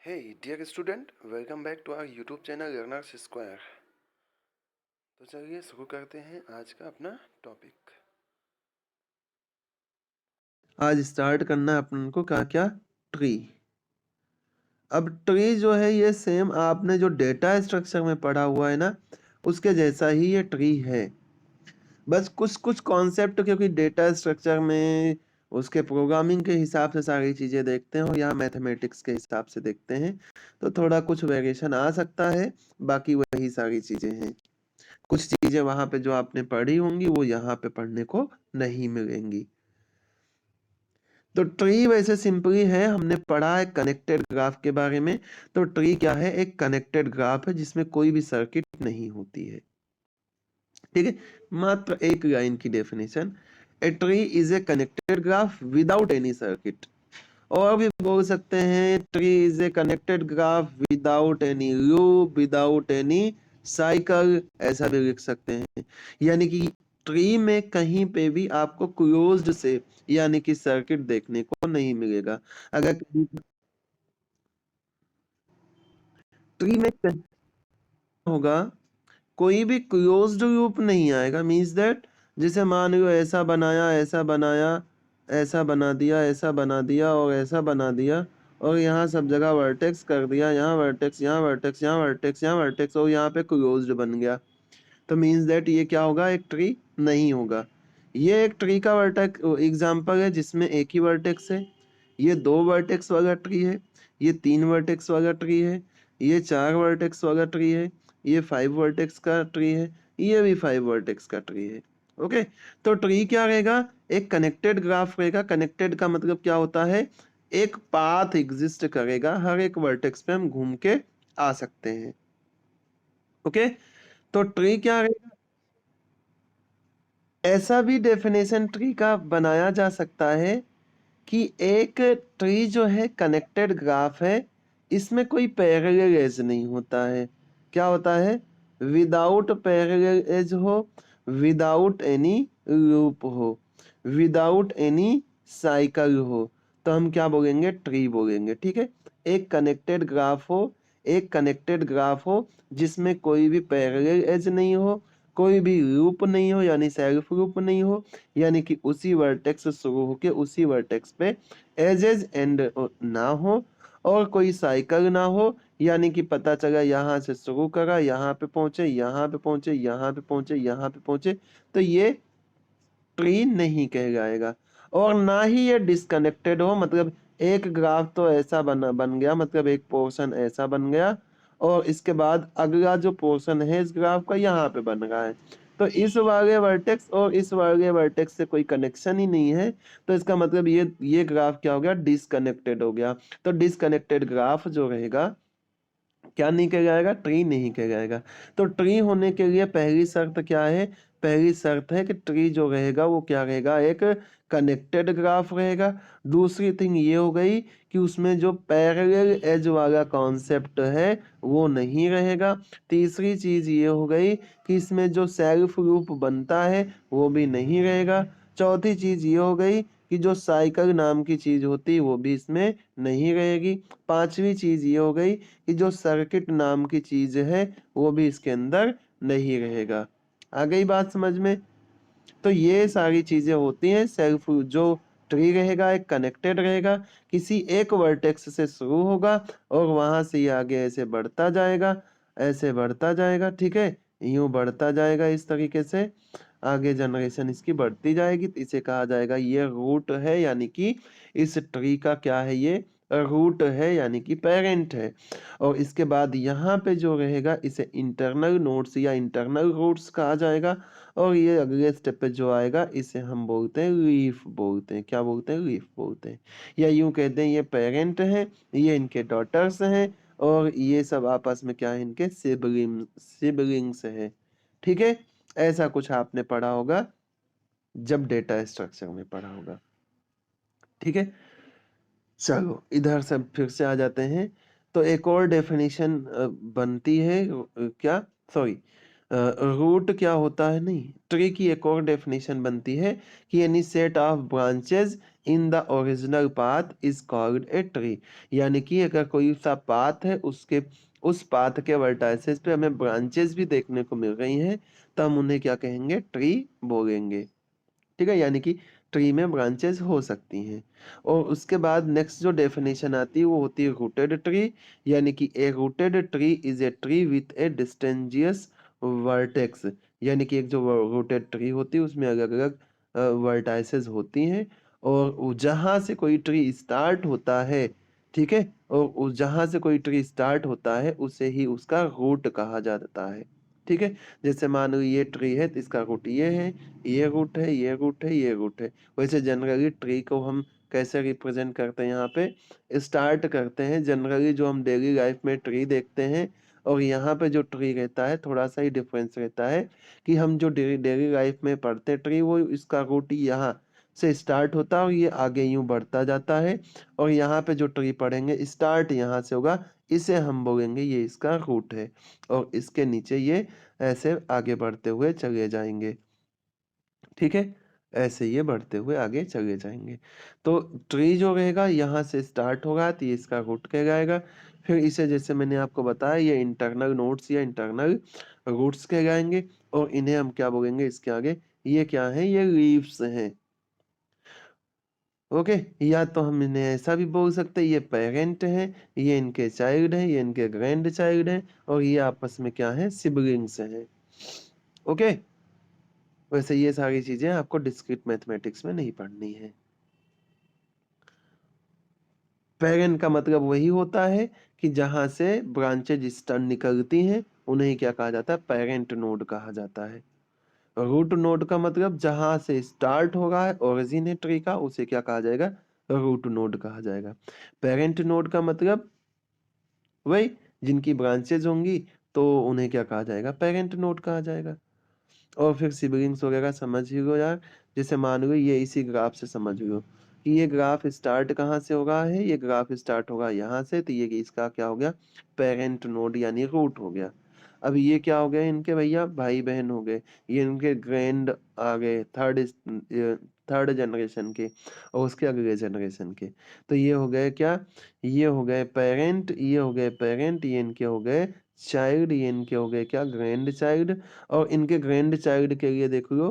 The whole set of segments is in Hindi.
Hey, dear student, welcome back to our YouTube channel Learners Square। तो चलिए शुरू करते हैं आज का अपना टॉपिक। आज स्टार्ट करना है अपन को क्या क्या ट्री। अब ट्री जो है ये सेम आपने जो डेटा स्ट्रक्चर में पढ़ा हुआ है ना उसके जैसा ही ये ट्री है। बस कुछ कुछ कॉन्सेप्ट क्योंकि डेटा स्ट्रक्चर में उसके प्रोग्रामिंग के हिसाब से सारी चीजें देखते हैं और यहाँ मैथमेटिक्स के हिसाब से देखते हैं तो थोड़ा कुछ वेरिएशन आ सकता है। बाकी वही सारी चीजें हैं। कुछ चीजें वहां पे जो आपने पढ़ी होंगी वो यहाँ पे पढ़ने को नहीं मिलेंगी। तो ट्री वैसे सिंपली है, हमने पढ़ा है कनेक्टेड ग्राफ के बारे में। तो ट्री क्या है? एक कनेक्टेड ग्राफ है जिसमें कोई भी सर्किट नहीं होती है। ठीक है, मात्र एक लाइन की definition. A tree is A connected graph without any circuit. और भी बोल सकते हैं tree is A connected graph without any loop without any cycle, ऐसा भी लिख सकते हैं। यानी कि ट्री में कहीं पे भी आपको क्लोज्ड से यानी कि सर्किट देखने को नहीं मिलेगा। अगर ट्री में कहीं होगा कोई भी क्लोज्ड लूप नहीं आएगा। मींस दैट जैसे मान लो ऐसा बनाया ऐसा बनाया, ऐसा बना दिया ऐसा बना दिया और ऐसा बना दिया और यहाँ सब जगह वर्टेक्स कर दिया, यहाँ वर्टेक्स यहाँ वर्टेक्स यहाँ वर्टेक्स यहाँ वर्टेक्स और यहाँ पे क्लोज्ड बन गया। तो मीन्स दैट ये क्या होगा? एक ट्री नहीं होगा। ये एक ट्री का वर्टेक्स एग्जांपल है जिसमें एक ही वर्टेक्स है। ये 2 वर्टेक्स वाला ट्री है, ये 3 वर्टेक्स वाला ट्री है, ये 4 वर्टेक्स वाला ट्री है, ये 5 वर्टेक्स का ट्री है, ये भी 5 वर्टेक्स का ट्री है। ओके, तो ट्री क्या रहेगा? एक कनेक्टेड ग्राफ रहेगा। कनेक्टेड का मतलब क्या होता है? एक पाथ एग्जिस्ट करेगा, हर एक वर्टेक्स पे हम घूम के आ सकते हैं। ओके, तो ट्री क्या रहेगा? ऐसा भी डेफिनेशन ट्री का बनाया जा सकता है कि एक ट्री जो है कनेक्टेड ग्राफ है, इसमें कोई पैरेलल एज नहीं होता है। क्या होता है? विदाउट पैरेलल एज हो, विदाउट एनी लूप हो, विदाउट एनी साइकिल हो, तो हम क्या बोलेंगे? ट्री बोलेंगे। ठीक है, एक कनेक्टेड ग्राफ हो, एक कनेक्टेड ग्राफ हो जिसमें कोई भी पैरेलल एज नहीं हो, कोई भी लूप नहीं हो यानी सेल्फ लूप नहीं हो, यानी कि उसी वर्टेक्स से शुरू होके उसी वर्टेक्स पे एजेज एंड ना हो, और कोई साइकिल ना हो यानी कि पता चला यहाँ से शुरू करा यहाँ पे पहुंचे यहाँ पे पहुंचे यहाँ पे पहुंचे यहाँ पे पहुंचे, तो ये ट्री नहीं कहलाएगा। और ना ही ये डिस्कनेक्टेड हो, मतलब एक ग्राफ तो ऐसा बन गया, मतलब एक पोर्शन ऐसा बन गया और इसके बाद अगला जो पोर्शन है इस ग्राफ का यहाँ पे बन रहा है, तो इस वाले वर्टेक्स और इस वाले वर्टेक्स से कोई कनेक्शन ही नहीं है। तो इसका मतलब ये ग्राफ क्या हो गया? डिस्कनेक्टेड हो गया। तो डिस्कनेक्टेड ग्राफ जो रहेगा क्या नहीं कहलाएगा? ट्री नहीं कहलाएगा। तो ट्री होने के लिए पहली शर्त क्या है? पहली शर्त है कि ट्री जो रहेगा वो क्या रहेगा? एक कनेक्टेड ग्राफ रहेगा। दूसरी थिंग ये हो गई कि उसमें जो पैरेलल एज वाला कॉन्सेप्ट है वो नहीं रहेगा। तीसरी चीज ये हो गई कि इसमें जो सेल्फ लूप बनता है वो भी नहीं रहेगा। चौथी चीज ये हो गई कि जो साइकिल नाम की चीज होती है वो भी इसमें नहीं रहेगी। पांचवी चीज ये हो गई कि जो सर्किट नाम की चीज है वो भी इसके अंदर नहीं रहेगा। आ गई बात समझ में? तो ये सारी चीजें होती हैं सेल्फ। जो ट्री रहेगा एक कनेक्टेड रहेगा, किसी एक वर्टेक्स से शुरू होगा और वहां से ये आगे ऐसे बढ़ता जाएगा, ऐसे बढ़ता जाएगा। ठीक है, यूं बढ़ता जाएगा इस तरीके से, आगे जनरेशन इसकी बढ़ती जाएगी, तो इसे कहा जाएगा ये रूट है, यानी कि इस ट्री का क्या है? ये रूट है यानी कि पेरेंट है। और इसके बाद यहाँ पे जो रहेगा इसे इंटरनल नोड्स या इंटरनल रूट्स कहा जाएगा। और ये अगले स्टेप पे जो आएगा इसे हम बोलते हैं लीफ बोलते हैं। क्या बोलते हैं? लीफ बोलते हैं। या यूं कहते हैं ये पेरेंट है, ये इनके डॉटर्स हैं और ये सब आपस में क्या है? इनके सिबलिंग्स है। ठीक है, ऐसा कुछ आपने पढ़ा होगा जब डेटा स्ट्रक्चर में पढ़ा होगा। ठीक है, चलो इधर से फिर से आ जाते हैं। तो एक और डेफिनेशन बनती है क्या, सॉरी, रूट क्या होता है, नहीं, ट्री की एक और डेफिनेशन बनती है कि any set of branches in the original path is called a tree. यानी कि अगर कोई सा पाथ है, उसके उस पाथ के वर्टाइसेस पे हमें ब्रांचेस भी देखने को मिल रही हैं, तो हम उन्हें क्या कहेंगे, ट्री बोलेंगे। ठीक है, यानी कि ट्री में ब्रांचेस हो सकती हैं। और उसके बाद नेक्स्ट जो डेफिनेशन आती है वो होती है रूटेड ट्री। यानी कि a rooted tree is a tree with a distinguished vertex. यानी कि एक जो रूटेड ट्री होती है उसमें अलग अलग वर्टाइसेस होती हैं, और जहाँ से कोई ट्री स्टार्ट होता है, ठीक है, और जहाँ से कोई ट्री स्टार्ट होता है उसे ही उसका रूट कहा जाता है। ठीक है, जैसे मान लो ये ट्री है तो इसका रूट ये है, ये रूट है, ये रूट है, ये रूट है। वैसे जनरली ट्री को हम कैसे रिप्रेजेंट करते हैं, यहाँ पे स्टार्ट करते हैं। जनरली जो हम डेली लाइफ में ट्री देखते हैं और यहाँ पे जो ट्री रहता है थोड़ा सा ही डिफरेंस रहता है कि हम जो डेली लाइफ में पढ़ते ट्री, वो इसका रूट यहाँ से स्टार्ट होता है और ये आगे यूं बढ़ता जाता है। और यहाँ पे जो ट्री पढ़ेंगे स्टार्ट यहाँ से होगा, इसे हम बोलेंगे ये इसका रूट है, और इसके नीचे ये ऐसे आगे बढ़ते हुए चले जाएंगे। ठीक है, ऐसे ये बढ़ते हुए आगे चले जाएंगे। तो ट्री जो रहेगा यहाँ से स्टार्ट होगा तो ये इसका रूट कहलाएगा। फिर इसे जैसे मैंने आपको बताया, ये इंटरनल नोड्स या इंटरनल रूट्स कहलाएंगे, और इन्हें हम क्या बोलेंगे इसके आगे, ये क्या है, ये लीव्स हैं। ओके, या तो हम इन्हें ऐसा भी बोल सकते हैं, ये पेरेंट हैं, ये इनके चाइल्ड हैं, ये इनके ग्रैंड चाइल्ड हैं, और ये आपस में क्या है, सिबलिंग्स हैं। ओके, वैसे ये सारी चीजें आपको डिस्क्रीट मैथमेटिक्स में नहीं पढ़नी है। पेरेंट का मतलब वही होता है कि जहां से ब्रांचेज निकलती हैं उन्हें क्या कहा जाता है, पेरेंट नोड कहा जाता है। रूट नोड का मतलब जहां से स्टार्ट हो रहा है ओरिजिन है ट्री का, उसे क्या कहा जाएगा, रूट नोड कहा जाएगा। पेरेंट नोड का मतलब वही जिनकी ब्रांचेज होंगी तो उन्हें क्या कहा जाएगा, पेरेंट नोड कहा जाएगा। और फिर सिबलिंग्स वगैरह समझ ही लो यार। जैसे मान लो ये इसी ग्राफ से समझ लो कि ये ग्राफ स्टार्ट कहाँ से होगा है, ये ग्राफ स्टार्ट होगा यहाँ से, तो ये इसका क्या हो गया, पेरेंट नोड यानी रूट हो गया। अब ये क्या हो गए इनके भैया, भाई बहन हो गए, ये इनके ग्रैंड आ गए, थर्ड जनरेशन के और उसके अगले जनरेशन के। तो ये हो गए क्या, ये हो गए पेरेंट, ये हो गए पेरेंट, ये इनके हो गए चाइल्ड, ये इनके हो गए क्या, ग्रैंड चाइल्ड। और इनके ग्रैंड चाइल्ड के लिए देख लो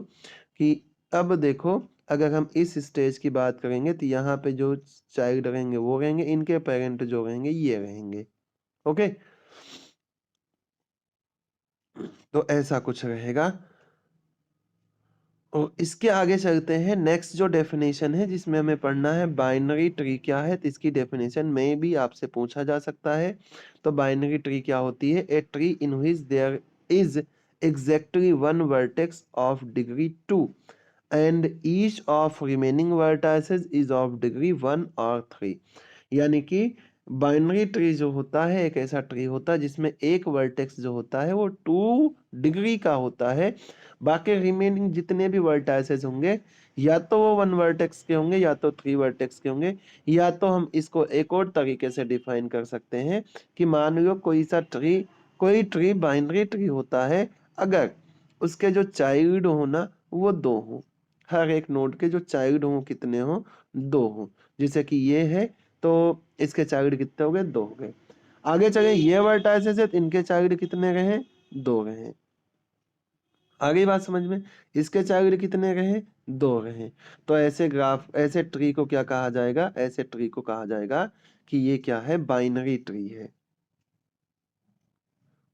कि अब देखो, अगर हम इस स्टेज की बात करेंगे तो यहाँ पे जो चाइल्ड रहेंगे वो रहेंगे, इनके पेरेंट जो रहेंगे ये रहेंगे। ओके, तो ऐसा कुछ रहेगा। और इसके आगे चलते हैं, नेक्स्ट जो डेफिनेशन है जिसमें हमें पढ़ना है बाइनरी ट्री क्या है, तो इसकी डेफिनेशन में भी आपसे पूछा जा सकता है। तो बाइनरी ट्री क्या होती है, a tree in which there is exactly one vertex of degree 2 and each of remaining vertices is of degree 1 or 3। यानी कि बाइनरी ट्री जो होता है एक ऐसा ट्री होता है जिसमें एक वर्टेक्स जो होता है वो 2 डिग्री का होता है, बाकी रिमेनिंग जितने भी वर्टाइसेस होंगे या तो वो 1 वर्टेक्स के होंगे या तो 3 वर्टेक्स के होंगे। या तो हम इसको एक और तरीके से डिफाइन कर सकते हैं कि मान लो कोई ट्री बाइनरी ट्री होता है अगर उसके जो चाइल्ड हो ना वो 2 हो, हर एक नोड के जो चाइल्ड हो कितने हो, 2 हो। जैसे कि ये है तो इसके चाइल्ड कितने हो गए, 2 हो गए। आगे चले ये वर्टाइसेस है तो इनके चाइल्ड कितने रहे, 2 रहे। आगे बात समझ में, इसके चाइल्ड कितने रहे, 2 रहे। तो ऐसे ग्राफ, ऐसे ट्री को क्या कहा जाएगा, ऐसे ट्री को कहा जाएगा कि ये क्या है, बाइनरी ट्री है।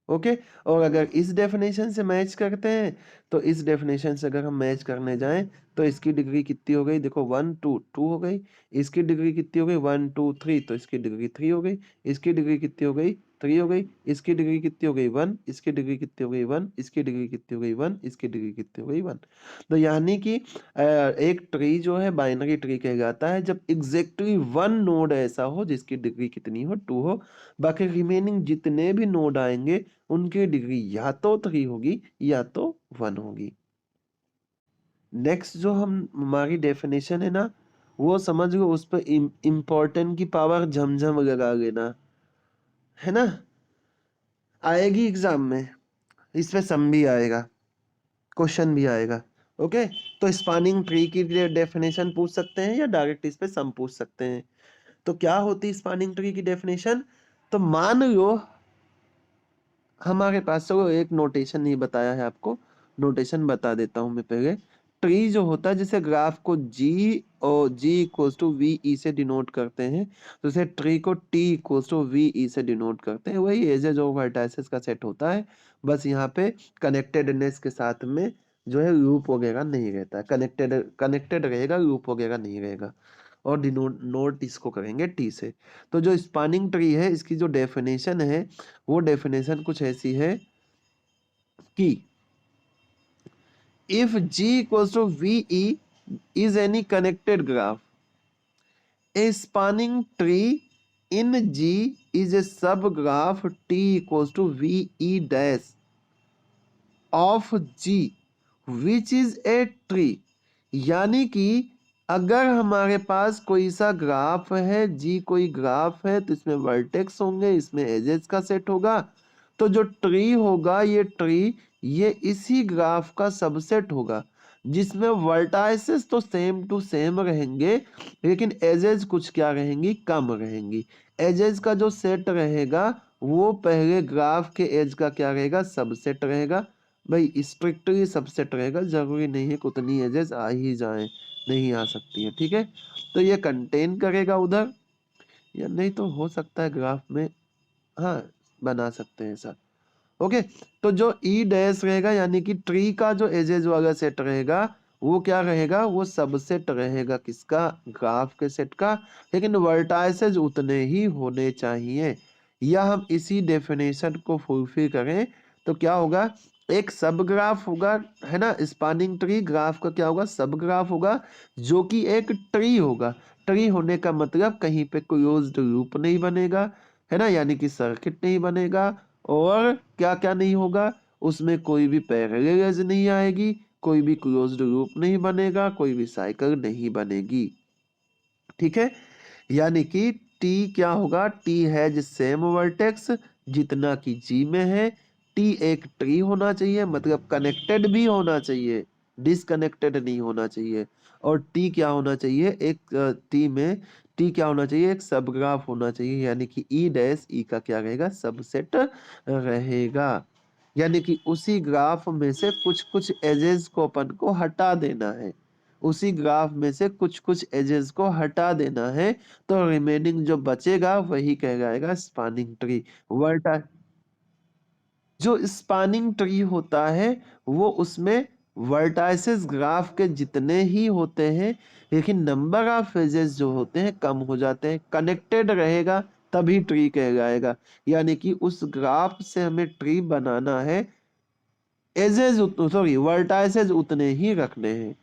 ओके, और अगर इस डेफिनेशन से मैच करते हैं तो इस डेफिनेशन से अगर हम मैच करने जाएं तो इसकी डिग्री कितनी हो गई, देखो 1 2 2 हो गई। इसकी डिग्री कितनी हो गई, 1 2 3, तो इसकी डिग्री 3 हो गई। इसकी डिग्री कितनी हो गई, 3 हो गई। इसकी डिग्री कितनी हो गई, 1। इसकी डिग्री कितनी हो गई, 1। इसकी डिग्री कितनी हो गई, 1। इसकी डिग्री कितनी हो गई, 1। तो यानी कि एक ट्री जो है बाइनरी ट्री कहलाता है जब एग्जैक्टली 1 नोड ऐसा हो जिसकी डिग्री कितनी हो, 2 हो, बाकी रिमेनिंग जितने भी नोड आएंगे उनकी डिग्री या तो 3 होगी या तो 1 होगी। नेक्स्ट जो हमारी डेफिनेशन है ना, वो समझ लो, उस पर इम्पोर्टेंट की पावर झमझम लगा लेना, है ना, आएगी एग्जाम में। इस पे सम भी आएगा, क्वेश्चन भी आएगा। ओके, तो स्पानिंग ट्री की डेफिनेशन पूछ सकते हैं या डायरेक्ट इस पे सम पूछ सकते हैं। तो क्या होती है स्पानिंग ट्री की डेफिनेशन? तो मान लो हमारे पास, चलो एक नोटेशन नहीं बताया है आपको, नोटेशन बता देता हूं मैं पहले। ट्री जो होता है, जैसे ग्राफ को जी और G equals to V E से डिनोट करते हैं, तो जैसे ट्री को T equals to V E से डिनोट करते हैं, वही एजेज और वर्टाइसेस का सेट होता है। बस यहाँ पे कनेक्टेडनेस के साथ में जो है लूप वगैरह नहीं रहता है, कनेक्टेड कनेक्टेड रहेगा, लूप वगैरह नहीं रहेगा। और डिनोट नोट इसको करेंगे टी से। तो जो स्पानिंग ट्री है, इसकी जो डेफिनेशन है, वो डेफिनेशन कुछ ऐसी है कि if G equals to VE is any connected graph, a spanning tree in G is a subgraph T equals to VE dash of G which is a tree। यानी कि अगर हमारे पास कोई सा ग्राफ है, जी कोई ग्राफ है, तो इसमें वर्टेक्स होंगे, इसमें एजेस का सेट होगा। तो जो ट्री होगा, ये ट्री ये इसी ग्राफ का सबसेट होगा, जिसमें वर्टाइसेस तो सेम टू सेम रहेंगे, लेकिन एजेस कुछ क्या रहेंगी, कम रहेंगी। एजेस का जो सेट रहेगा वो पहले ग्राफ के एज का क्या रहेगा, सबसेट रहेगा। भाई स्ट्रिक्टली सबसेट रहेगा, जरूरी नहीं है कि उतनी एजेस आ ही जाए, नहीं आ सकती है, ठीक है। तो ये कंटेन करेगा उधर, या नहीं तो हो सकता है ग्राफ में, हाँ बना सकते हैं ऐसा। ओके, तो जो ई डैश रहेगा, यानी कि ट्री का जो एजेज वाला सेट रहेगा, वो क्या रहेगा, वो सबसेट रहेगा किसका, ग्राफ के सेट का, लेकिन वर्टाइसेज उतने ही होने चाहिए। या हम इसी डेफिनेशन को फुलफिल करें तो क्या होगा, एक सब ग्राफ होगा, है ना, स्पानिंग ट्री ग्राफ का क्या होगा, सब ग्राफ होगा, जो कि एक ट्री होगा। ट्री होने का मतलब कहीं पे क्लोज्ड लूप नहीं बनेगा, है ना, यानी कि सर्किट नहीं बनेगा, और क्या क्या नहीं होगा, उसमें कोई भी पैरेलल नहीं आएगी, कोई भी क्लोज्ड लूप नहीं बनेगा, कोई भी साइकिल नहीं बनेगी, ठीक है। यानी कि टी क्या होगा, टी हैज सेम वर्टेक्स जितना कि जी में है। टी एक ट्री होना चाहिए, मतलब कनेक्टेड भी होना चाहिए, डिसकनेक्टेड नहीं होना चाहिए। और टी क्या होना चाहिए, एक टी में टी क्या होना चाहिए, एक सब ग्राफ होना चाहिए, यानी कि ई डैश ई का क्या रहेगा, सबसेट रहेगा। यानी कि उसी ग्राफ में से कुछ कुछ एजेस को अपन को हटा देना है, उसी ग्राफ में से कुछ कुछ एजेस को हटा देना है, तो रिमेनिंग जो बचेगा वही कहलाएगा स्पानिंग ट्री। वर्टा जो स्पानिंग ट्री होता है, वो उसमें वर्टाइसेस ग्राफ के जितने ही होते हैं, लेकिन नंबर ऑफ एजेस जो होते हैं कम हो जाते हैं, कनेक्टेड रहेगा तभी ट्री कहलाएगा। यानी कि उस ग्राफ से हमें ट्री बनाना है, एजेस सॉरी वर्टाइसेस उतने ही रखने हैं।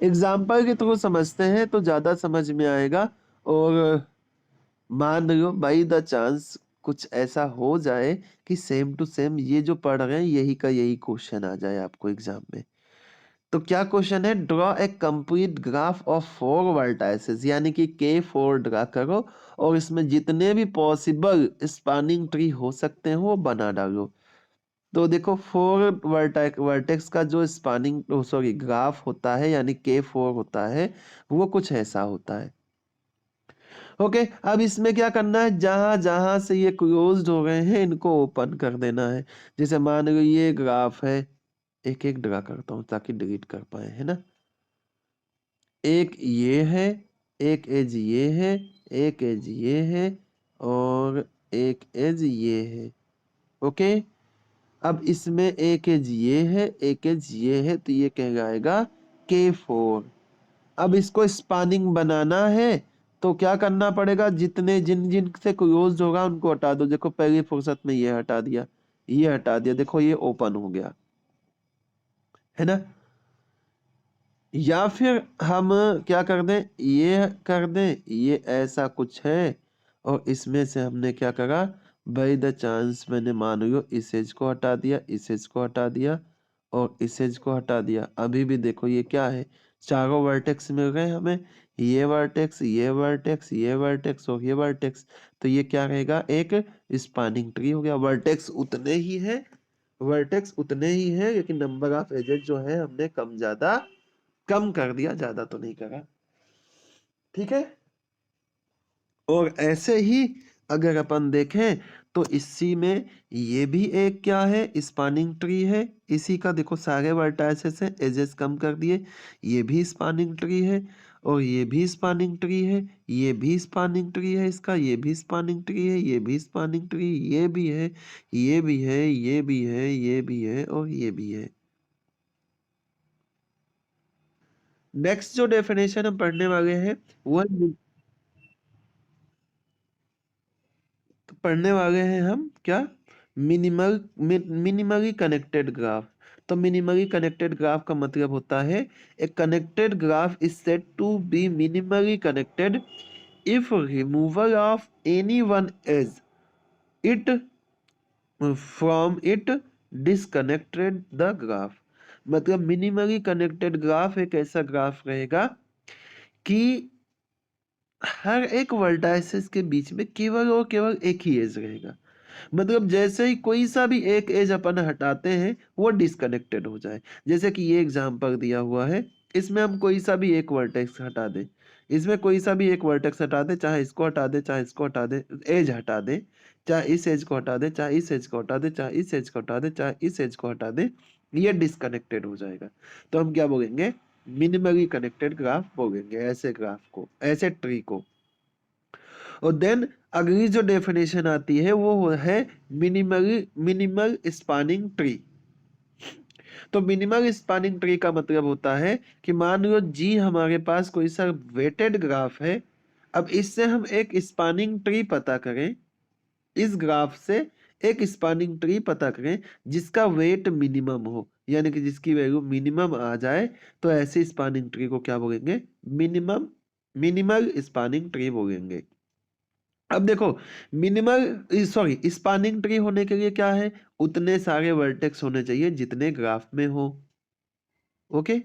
एग्जाम्पल के थ्रू समझते हैं तो ज्यादा समझ में आएगा। और मान लो बाई द चांस कुछ ऐसा हो जाए कि सेम टू सेम ये जो पढ़ रहे हैं यही का यही क्वेश्चन आ जाए आपको एग्जाम में, तो क्या क्वेश्चन है, draw a complete graph of 4 vertices, यानी कि K4 ड्रा करो, और इसमें जितने भी पॉसिबल स्पानिंग ट्री हो सकते हैं वो बना डालो। तो देखो 4 वर्टेक्स का जो स्पानिंग सॉरी ग्राफ होता है, यानी K4 होता है, वो कुछ ऐसा होता है। ओके, अब इसमें क्या करना है, जहां जहां से ये क्लोज्ड हो गए हैं इनको ओपन कर देना है। जैसे मान लो ये ग्राफ है, एक एक ड्रा करता हूं ताकि डिलीट कर पाए, है ना। एक ये है, एक एज ये है, एक एज ये है, और एक एज ये है। ओके, अब इसमें एक एज ये है, एक एज ये है, तो ये कहलाएगा K4। अब इसको स्पानिंग बनाना है तो क्या करना पड़ेगा, जितने जिन जिन से क्लोज होगा उनको हटा दो। देखो पहली फुर्सत में ये हटा दिया, ये हटा दिया, देखो ये ओपन हो गया, है ना। या फिर हम क्या कर दें, ये कर दें, ये ऐसा कुछ है, और इसमें से हमने क्या करा, बाय द चांस मैंने मान लो इस एज को हटा दिया, इस एज को हटा दिया, और इस एज को हटा दिया। अभी भी देखो ये क्या है, चारों वर्टेक्स मिल गए हमें, ये वर्टेक्स, ये वर्टेक्स, ये वर्टेक्स और ये वर्टेक्स। तो ये क्या रहेगा, एक स्पानिंग ट्री हो गया, वर्टेक्स उतने ही है, वर्टेक्स उतने ही हैं, लेकिन नंबर ऑफ एजेस जो है हमने कम कर दिया, ज्यादा तो नहीं करा। ठीक है। और ऐसे ही अगर अपन देखें तो इसी में ये भी एक क्या है, स्पानिंग ट्री है। इसी का देखो सारे वर्टाइसेस हैं, एजेस कम कर दिए, ये भी स्पानिंग ट्री है, और ये भी स्पानिंग ट्री है, ये भी स्पानिंग ट्री है इसका, ये भी स्पानिंग ट्री है, ये भी स्पानिंग ट्री, ये भी है, ये भी है, ये भी है, ये भी है, और ये भी है। नेक्स्ट जो डेफिनेशन हम पढ़ने वाले हैं वो पढ़ने वाले हैं हम क्या, मिनिमली कनेक्टेड ग्राफ। तो मिनिमली कनेक्टेड ग्राफ का मतलब होता है a connected graph is said to be minimally connected if removal of any one edge it from it disconnected the graph. मतलब मिनिमली कनेक्टेड ग्राफ एक ऐसा ग्राफ रहेगा कि हर एक वर्टाइसिस के बीच में केवल और केवल एक ही एज रहेगा। मतलब जैसे ही कोई सा भी एक एज अपन हटाते हैं वो डिस्कनेक्टेड हो जाए। जैसे कि ये एग्जांपल दिया हुआ है, इसमें हम कोई सा भी एक वर्टेक्स हटा दें, इसमें कोई सा भी एक वर्टेक्स हटा दे, चाहे इसको हटा दे, चाहे इसको हटा दे, एज हटा दे, चाहे इस एज को हटा दे, चाहे इस एज को हटा दे, चाहे इस एज को हटा दे, चाहे इस एज को हटा दे, ये डिस्कनेक्टेड हो जाएगा। तो हम क्या बोलेंगे, मिनिमली कनेक्टेड ग्राफ बोलेंगे ऐसे ग्राफ को, ऐसे ट्री को। और देन अगली जो डेफिनेशन आती है वो है मिनिमल स्पानिंग ट्री। तो मिनिमल स्पानिंग ट्री का मतलब होता है कि मान लो जी हमारे पास कोई सा वेटेड ग्राफ है, अब इससे हम एक स्पानिंग ट्री पता करें, इस ग्राफ से एक स्पानिंग ट्री पता करें जिसका वेट मिनिमम हो, यानी कि जिसकी वैल्यू मिनिमम आ जाए, तो ऐसे स्पानिंग ट्री को क्या बोलेंगे, मिनिमल स्पानिंग ट्री बोलेंगे। अब देखो सॉरी स्पानिंग ट्री होने के लिए क्या है, उतने सारे वर्टेक्स होने चाहिए जितने ग्राफ में हो। ओके।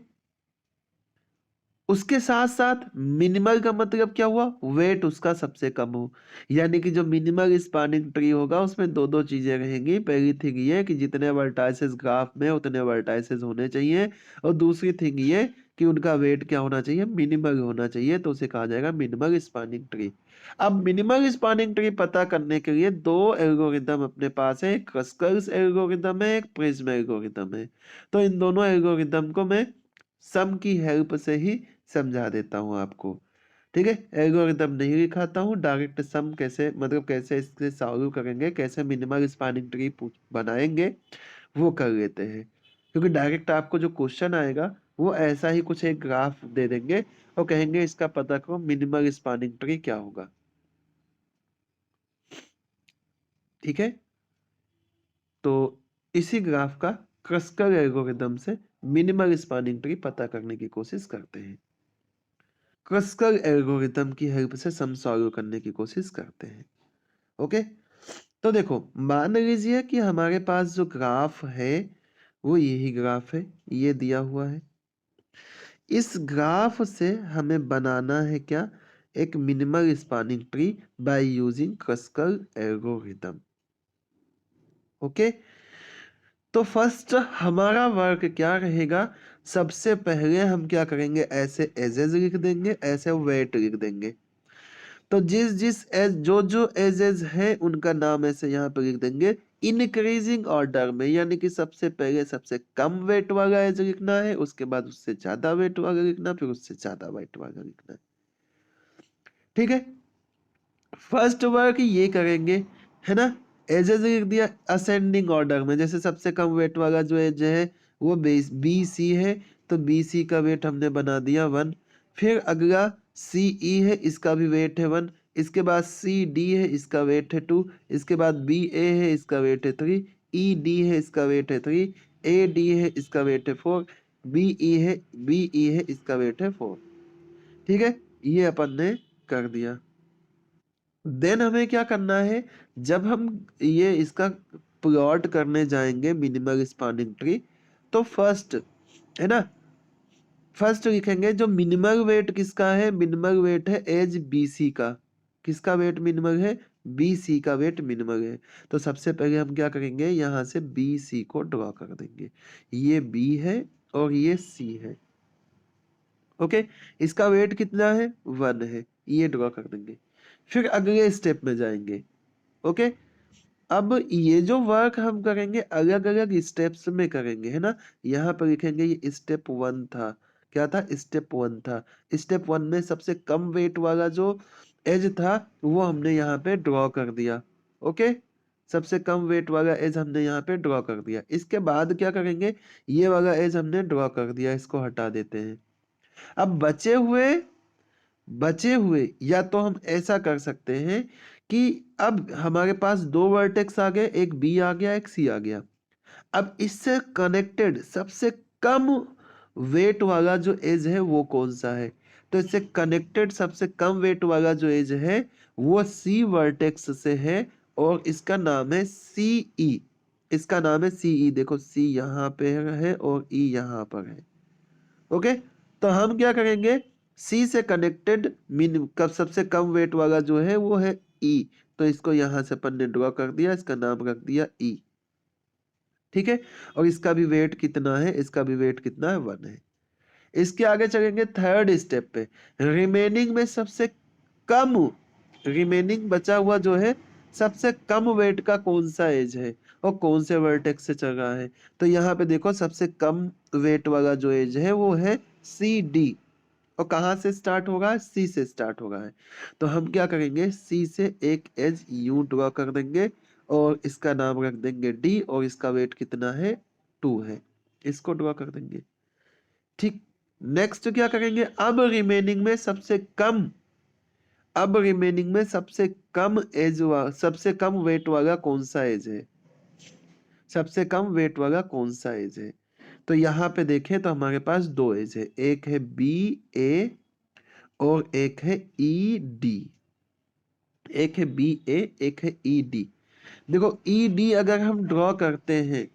उसके साथ साथ मिनिमल का मतलब क्या हुआ, वेट उसका सबसे कम हो। यानी कि जो मिनिमल स्पानिंग ट्री होगा उसमें दो दो चीजें रहेंगी। पहली थिंग ये कि जितने वर्टाइसेस ग्राफ में उतने वर्टाइसेस होने चाहिए, और दूसरी थिंग ये कि उनका वेट क्या होना चाहिए, मिनिमल होना चाहिए। तो उसे कहा जाएगा मिनिमल स्पानिंग ट्री। अब मिनिमल स्पानिंग ट्री पता करने के लिए दो एल्गोरिदम अपने पास है, एक क्रस्कल्स एल्गोरिदम है, एक प्रिज्म एल्गोरिदम है। तो इन दोनों एल्गोरिदम को मैं सम की हेल्प से ही समझा देता हूँ आपको। ठीक है, एल्गोरिदम नहीं लिखाता हूँ, डायरेक्ट सम कैसे, मतलब कैसे इससे सॉल्व करेंगे, कैसे मिनिमल स्पैनिंग ट्री बनाएंगे, वो कर लेते हैं। क्योंकि डायरेक्ट आपको जो क्वेश्चन आएगा वो ऐसा ही कुछ एक ग्राफ दे देंगे और कहेंगे इसका पता करो मिनिमल स्पैनिंग ट्री क्या होगा। ठीक है। तो इसी ग्राफ का क्रस्कल एल्गोरिदम से मिनिमल स्पैनिंग ट्री पता करने की कोशिश करते हैं। क्रस्कल एल्गोरिथम की हेल्प से सम सॉल्व करने की कोशिश करते हैं। ओके। तो देखो मान लीजिए कि हमारे पास जो ग्राफ है वो यही ग्राफ है, ये दिया हुआ है। इस ग्राफ से हमें बनाना है क्या, एक minimal spanning tree by using Kruskal algorithm. Okay. तो फर्स्ट हमारा वर्क क्या रहेगा, सबसे पहले हम क्या करेंगे, ऐसे एजेस लिख देंगे, ऐसे वेट लिख देंगे। तो जिस जिस एज जो जो एजेस है उनका नाम ऐसे यहाँ पे लिख देंगे इंक्रीजिंग ऑर्डर में, यानी कि सबसे पहले सबसे कम वेट वाला एज लिखना है, उसके बाद उससे ज्यादा वेट वाला लिखना, फिर उससे ज्यादा वेट वाला लिखना है। ठीक है। फर्स्ट वर्क ये करेंगे, है ना। एजेस लिख दिया असेंडिंग ऑर्डर में, जैसे सबसे कम वेट वाला जो एज है वो बी सी है, तो बी सी का वेट हमने बना दिया 1। फिर अगला सी ई है, इसका भी वेट है 1। इसके बाद सी डी है, इसका वेट है 2। इसके बाद बी ए है, इसका वेट है 3। ई डी है, इसका वेट है 3। ए डी है, इसका वेट है 4। बी ई है, इसका वेट है 4। ठीक है, ये अपन ने कर दिया। देन हमें क्या करना है, जब हम ये इसका प्लॉट करने जाएंगे मिनिमल स्पैनिंग ट्री, तो फर्स्ट, है ना, फर्स्ट लिखेंगे जो मिनिमल वेट किसका है, मिनिमल वेट है एज बीसी का। किसका वेट मिनिमम है? बी सी का वेट मिनिमम है। तो सबसे पहले हम क्या करेंगे, यहाँ से बी सी को ड्रॉ कर देंगे। ये बी है और ये सी है। ओके, इसका वेट कितना है? 1 है, ये ड्रॉ कर देंगे। फिर अगले स्टेप में जाएंगे। ओके, अब ये जो वर्क हम करेंगे अलग अलग स्टेप्स में करेंगे, है ना। यहाँ पर लिखेंगे ये स्टेप 1 था। क्या था? स्टेप 1 था। स्टेप 1 में सबसे कम वेट वाला जो एज था वो हमने यहाँ पे ड्रॉ कर दिया। ओके, सबसे कम वेट वाला एज हमने यहाँ पे ड्रॉ कर दिया। इसके बाद क्या करेंगे, ये वाला एज हमने ड्रॉ कर दिया, इसको हटा देते हैं। अब बचे हुए या तो हम ऐसा कर सकते हैं कि अब हमारे पास दो वर्टेक्स आ गए, एक बी आ गया, एक सी आ गया। अब इससे कनेक्टेड सबसे कम वेट वाला जो एज है वो कौन सा है? तो इससे कनेक्टेड सबसे कम वेट वाला जो एज है वो सी वर्टेक्स से है और इसका नाम है सीई। इसका नाम है सीई। देखो सी यहाँ पे है और ई यहाँ पर है। ओके, तो हम क्या करेंगे, सी से कनेक्टेड कब सबसे कम वेट वाला जो है वो है ई। तो इसको यहां से अपन ने ड्रॉ कर दिया, इसका नाम रख दिया ई। ठीक है, और इसका भी वेट कितना है? इसका भी वेट कितना है? 1 है। इसके आगे चलेंगे थर्ड स्टेप पे। रिमेनिंग में सबसे कम, रिमेनिंग बचा हुआ जो है सबसे कम वेट का कौन सा एज है और कौन से वर्टेक्स से चल रहा है? तो यहाँ पे देखो सबसे कम वेट वाला जो एज है वो है सी डी। और कहाँ से स्टार्ट होगा? सी से स्टार्ट होगा है। तो हम क्या करेंगे, सी से एक एज यू ड्रॉ कर देंगे और इसका नाम रख देंगे डी और इसका वेट कितना है? 2 है। इसको ड्रॉ कर देंगे। ठीक, नेक्स्ट क्या करेंगे, अब रिमेनिंग में सबसे कम सबसे कम वेट वाला कौन सा एज है? सबसे कम वेट वाला कौन सा एज है? तो यहाँ पे देखें तो हमारे पास दो एज है, एक है बी ए और एक है ई डी। एक है बी ए, एक है ई डी। देखो ई डी अगर हम ड्रॉ करते हैं,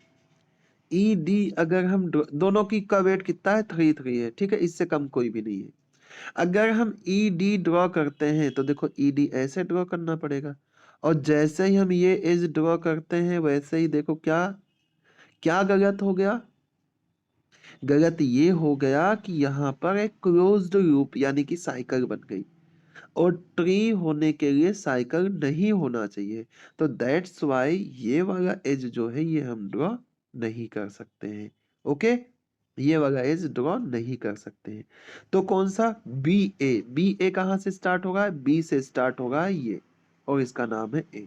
ई डी अगर हम दोनों की का वेट कितना है? 3 है। ठीक है, इससे कम कोई भी नहीं है। अगर हम ई डी ड्रॉ करते हैं तो देखो ई डी ऐसे ड्रॉ करना पड़ेगा और जैसे ही हम ये एज ड्रॉ करते हैं वैसे ही देखो क्या क्या गलत हो गया। गलत ये हो गया कि यहाँ पर एक क्लोज्ड लूप यानी कि साइकिल बन गई और ट्री होने के लिए साइकिल नहीं होना चाहिए। तो दैट्स वाई ये वाला एज जो है ये हम ड्रॉ नहीं कर सकते हैं। ओके, ये वाला एज ड्रॉ नहीं कर सकते हैं। तो कौन सा? बी ए। बी ए कहाँ से स्टार्ट होगा? बी से स्टार्ट होगा ये और इसका नाम है ए।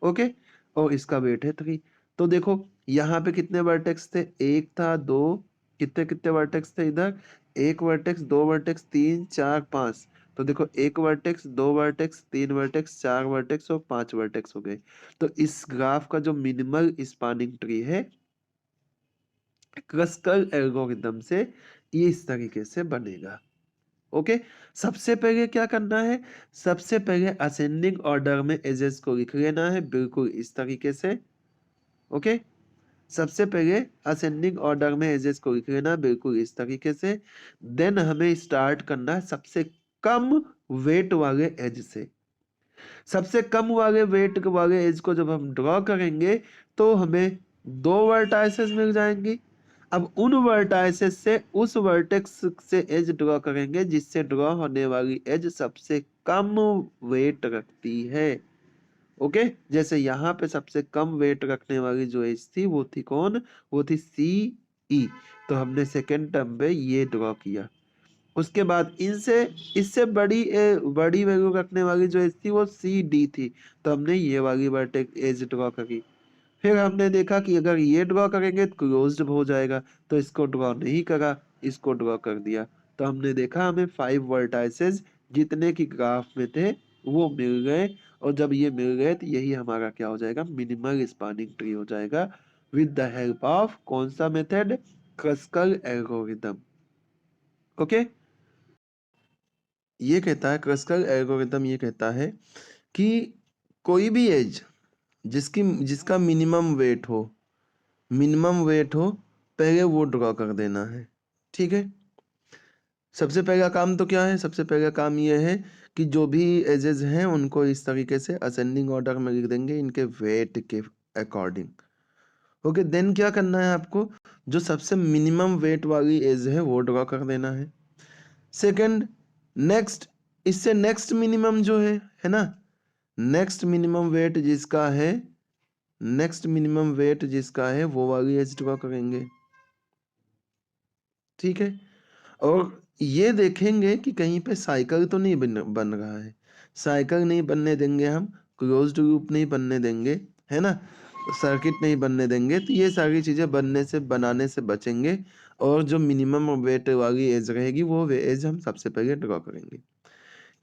ओके, और इसका वेट है 3। तो देखो यहाँ पे कितने वर्टेक्स थे? एक था, दो, कितने कितने वर्टेक्स थे इधर? एक वर्टेक्स, दो वर्टेक्स, 3 4 5। तो देखो एक वर्टेक्स, दो वर्टेक्स, 3 वर्टेक्स, 4 वर्टेक्स और 5 वर्टेक्स हो गए। तो इस ग्राफ का जो मिनिमल स्पानिंग ट्री है क्रस्कल एल्गोरिथम से ये इस तरीके से बनेगा। ओके, सबसे पहले क्या करना है? सबसे पहले असेंडिंग ऑर्डर में एजेस को लिख लेना है, बिल्कुल इस तरीके से। ओके, सबसे पहले असेंडिंग ऑर्डर में एजेस को लिख लेना बिल्कुल इस तरीके से। देन हमें स्टार्ट करना है सबसे कम वेट वाले एज से। सबसे कम वाले वेट वाले एज को जब हम ड्रॉ करेंगे तो हमें दो वर्टाइसेस मिल जाएंगी। अब उन वर्टाइसेस से उस वर्टेक्स से एज ड्रॉ करेंगे जिससे ड्रॉ होने वाली एज सबसे कम वेट रखती है। ओके, जैसे यहाँ पे सबसे कम वेट रखने वाली जो एज थी वो थी कौन? वो थी सी ई। तो हमने सेकेंड टर्म पे ये ड्रॉ किया। उसके बाद इनसे इससे बड़ी वैल्यू रखने वाली जो एज थी वो सी डी थी। तो हमने ये वाली वर्टेक्स एज ड्रॉ करी। फिर हमने देखा कि अगर ये ड्रॉ करेंगे तो क्लोज्ड हो जाएगा, तो इसको ड्रॉ नहीं करा, इसको ड्रॉ कर दिया। तो हमने देखा हमें 5 वर्टाइसेस जितने की ग्राफ में थे वो मिल गए और जब ये मिल गए तो यही हमारा क्या हो जाएगा? मिनिमल स्पानिंग ट्री हो जाएगा विद द हेल्प ऑफ कौन सा मेथड? क्रस्कल एल्गोरिथम। ओके, ये कहता है क्रस्कल एल्गोरिथम ये कहता है कि कोई भी एज जिसका मिनिमम वेट हो पहले वो ड्रॉ कर देना है। ठीक है, सबसे पहला काम तो क्या है? सबसे पहला काम ये है कि जो भी एजेस हैं उनको इस तरीके से असेंडिंग ऑर्डर में लिख देंगे इनके वेट के अकॉर्डिंग। ओके, देन क्या करना है आपको? जो सबसे मिनिमम वेट वाली एज है वो ड्रॉ कर देना है। सेकंड, नेक्स्ट, इससे नेक्स्ट मिनिमम जो है ना, नेक्स्ट मिनिमम वेट जिसका है, नेक्स्ट मिनिमम वेट जिसका है वो वाली एज ड्रॉ करेंगे। ठीक है, और ये देखेंगे कि कहीं पे साइकिल तो नहीं बन रहा है। साइकिल नहीं बनने देंगे हम, क्लोज्ड लूप नहीं बनने देंगे, है ना, सर्किट नहीं बनने देंगे। तो ये सारी चीज़ें बनाने से बचेंगे। और जो मिनिमम वेट वाली एज रहेगी वो एज हम सबसे पहले ड्रॉ करेंगे।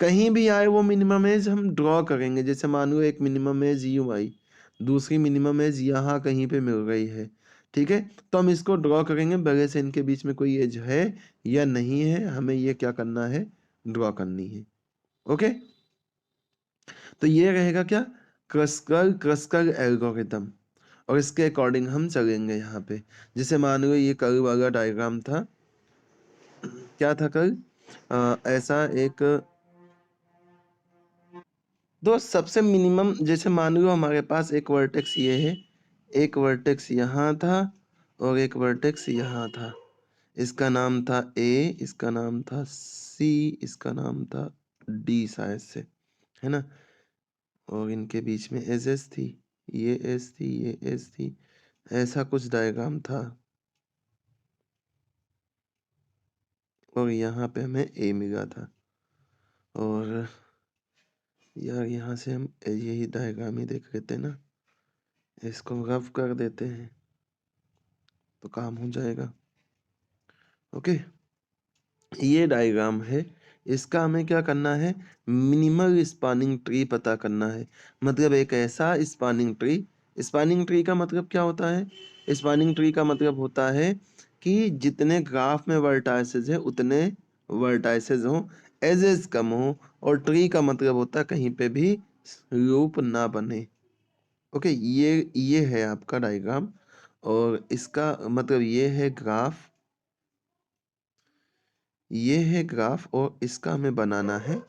कहीं भी आए वो मिनिमम एज हम ड्रॉ करेंगे। जैसे मान लो एक मिनिमम एज यू आई, दूसरी मिनिमम एज यहाँ कहीं पे मिल रही है, ठीक है, तो हम इसको ड्रॉ करेंगे भले से इनके बीच में कोई एज है या नहीं है, हमें ये क्या करना है? ड्रॉ करनी है। ओके, तो ये रहेगा क्या? क्रस्कल एल्गोरिथम। और इसके अकॉर्डिंग हम चलेंगे यहाँ पे। जैसे मान लो ये कल वाला डायग्राम था, क्या था कल? ऐसा एक, दोस्त सबसे मिनिमम, जैसे मान लो हमारे पास एक वर्टेक्स ये है, एक वर्टेक्स यहाँ था और एक वर्टेक्स यहाँ था। इसका नाम था ए, इसका नाम था सी, इसका नाम था डी शायद से, है ना। और इनके बीच में एस एस थी, ये एस थी, ये एस थी, ऐसा कुछ डायग्राम था। और यहाँ पे हमें ए मिला था। और यार यहाँ से हम यही डायग्राम ही देख लेते ना, इसको रफ कर देते हैं तो काम हो जाएगा। ओके, ये डायग्राम है, इसका हमें क्या करना है? मिनिमल स्पानिंग ट्री पता करना है। मतलब एक ऐसा स्पानिंग ट्री, स्पानिंग ट्री का मतलब क्या होता है? स्पानिंग ट्री का मतलब होता है कि जितने ग्राफ में वर्टाइसेस है उतने वर्टाइसेस हों, एजेस कम हो, और ट्री का मतलब होता है कहीं पे भी लूप ना बने। ओके, ये है आपका डायग्राम। और इसका मतलब ये है ग्राफ, ये है ग्राफ, और इसका हमें बनाना है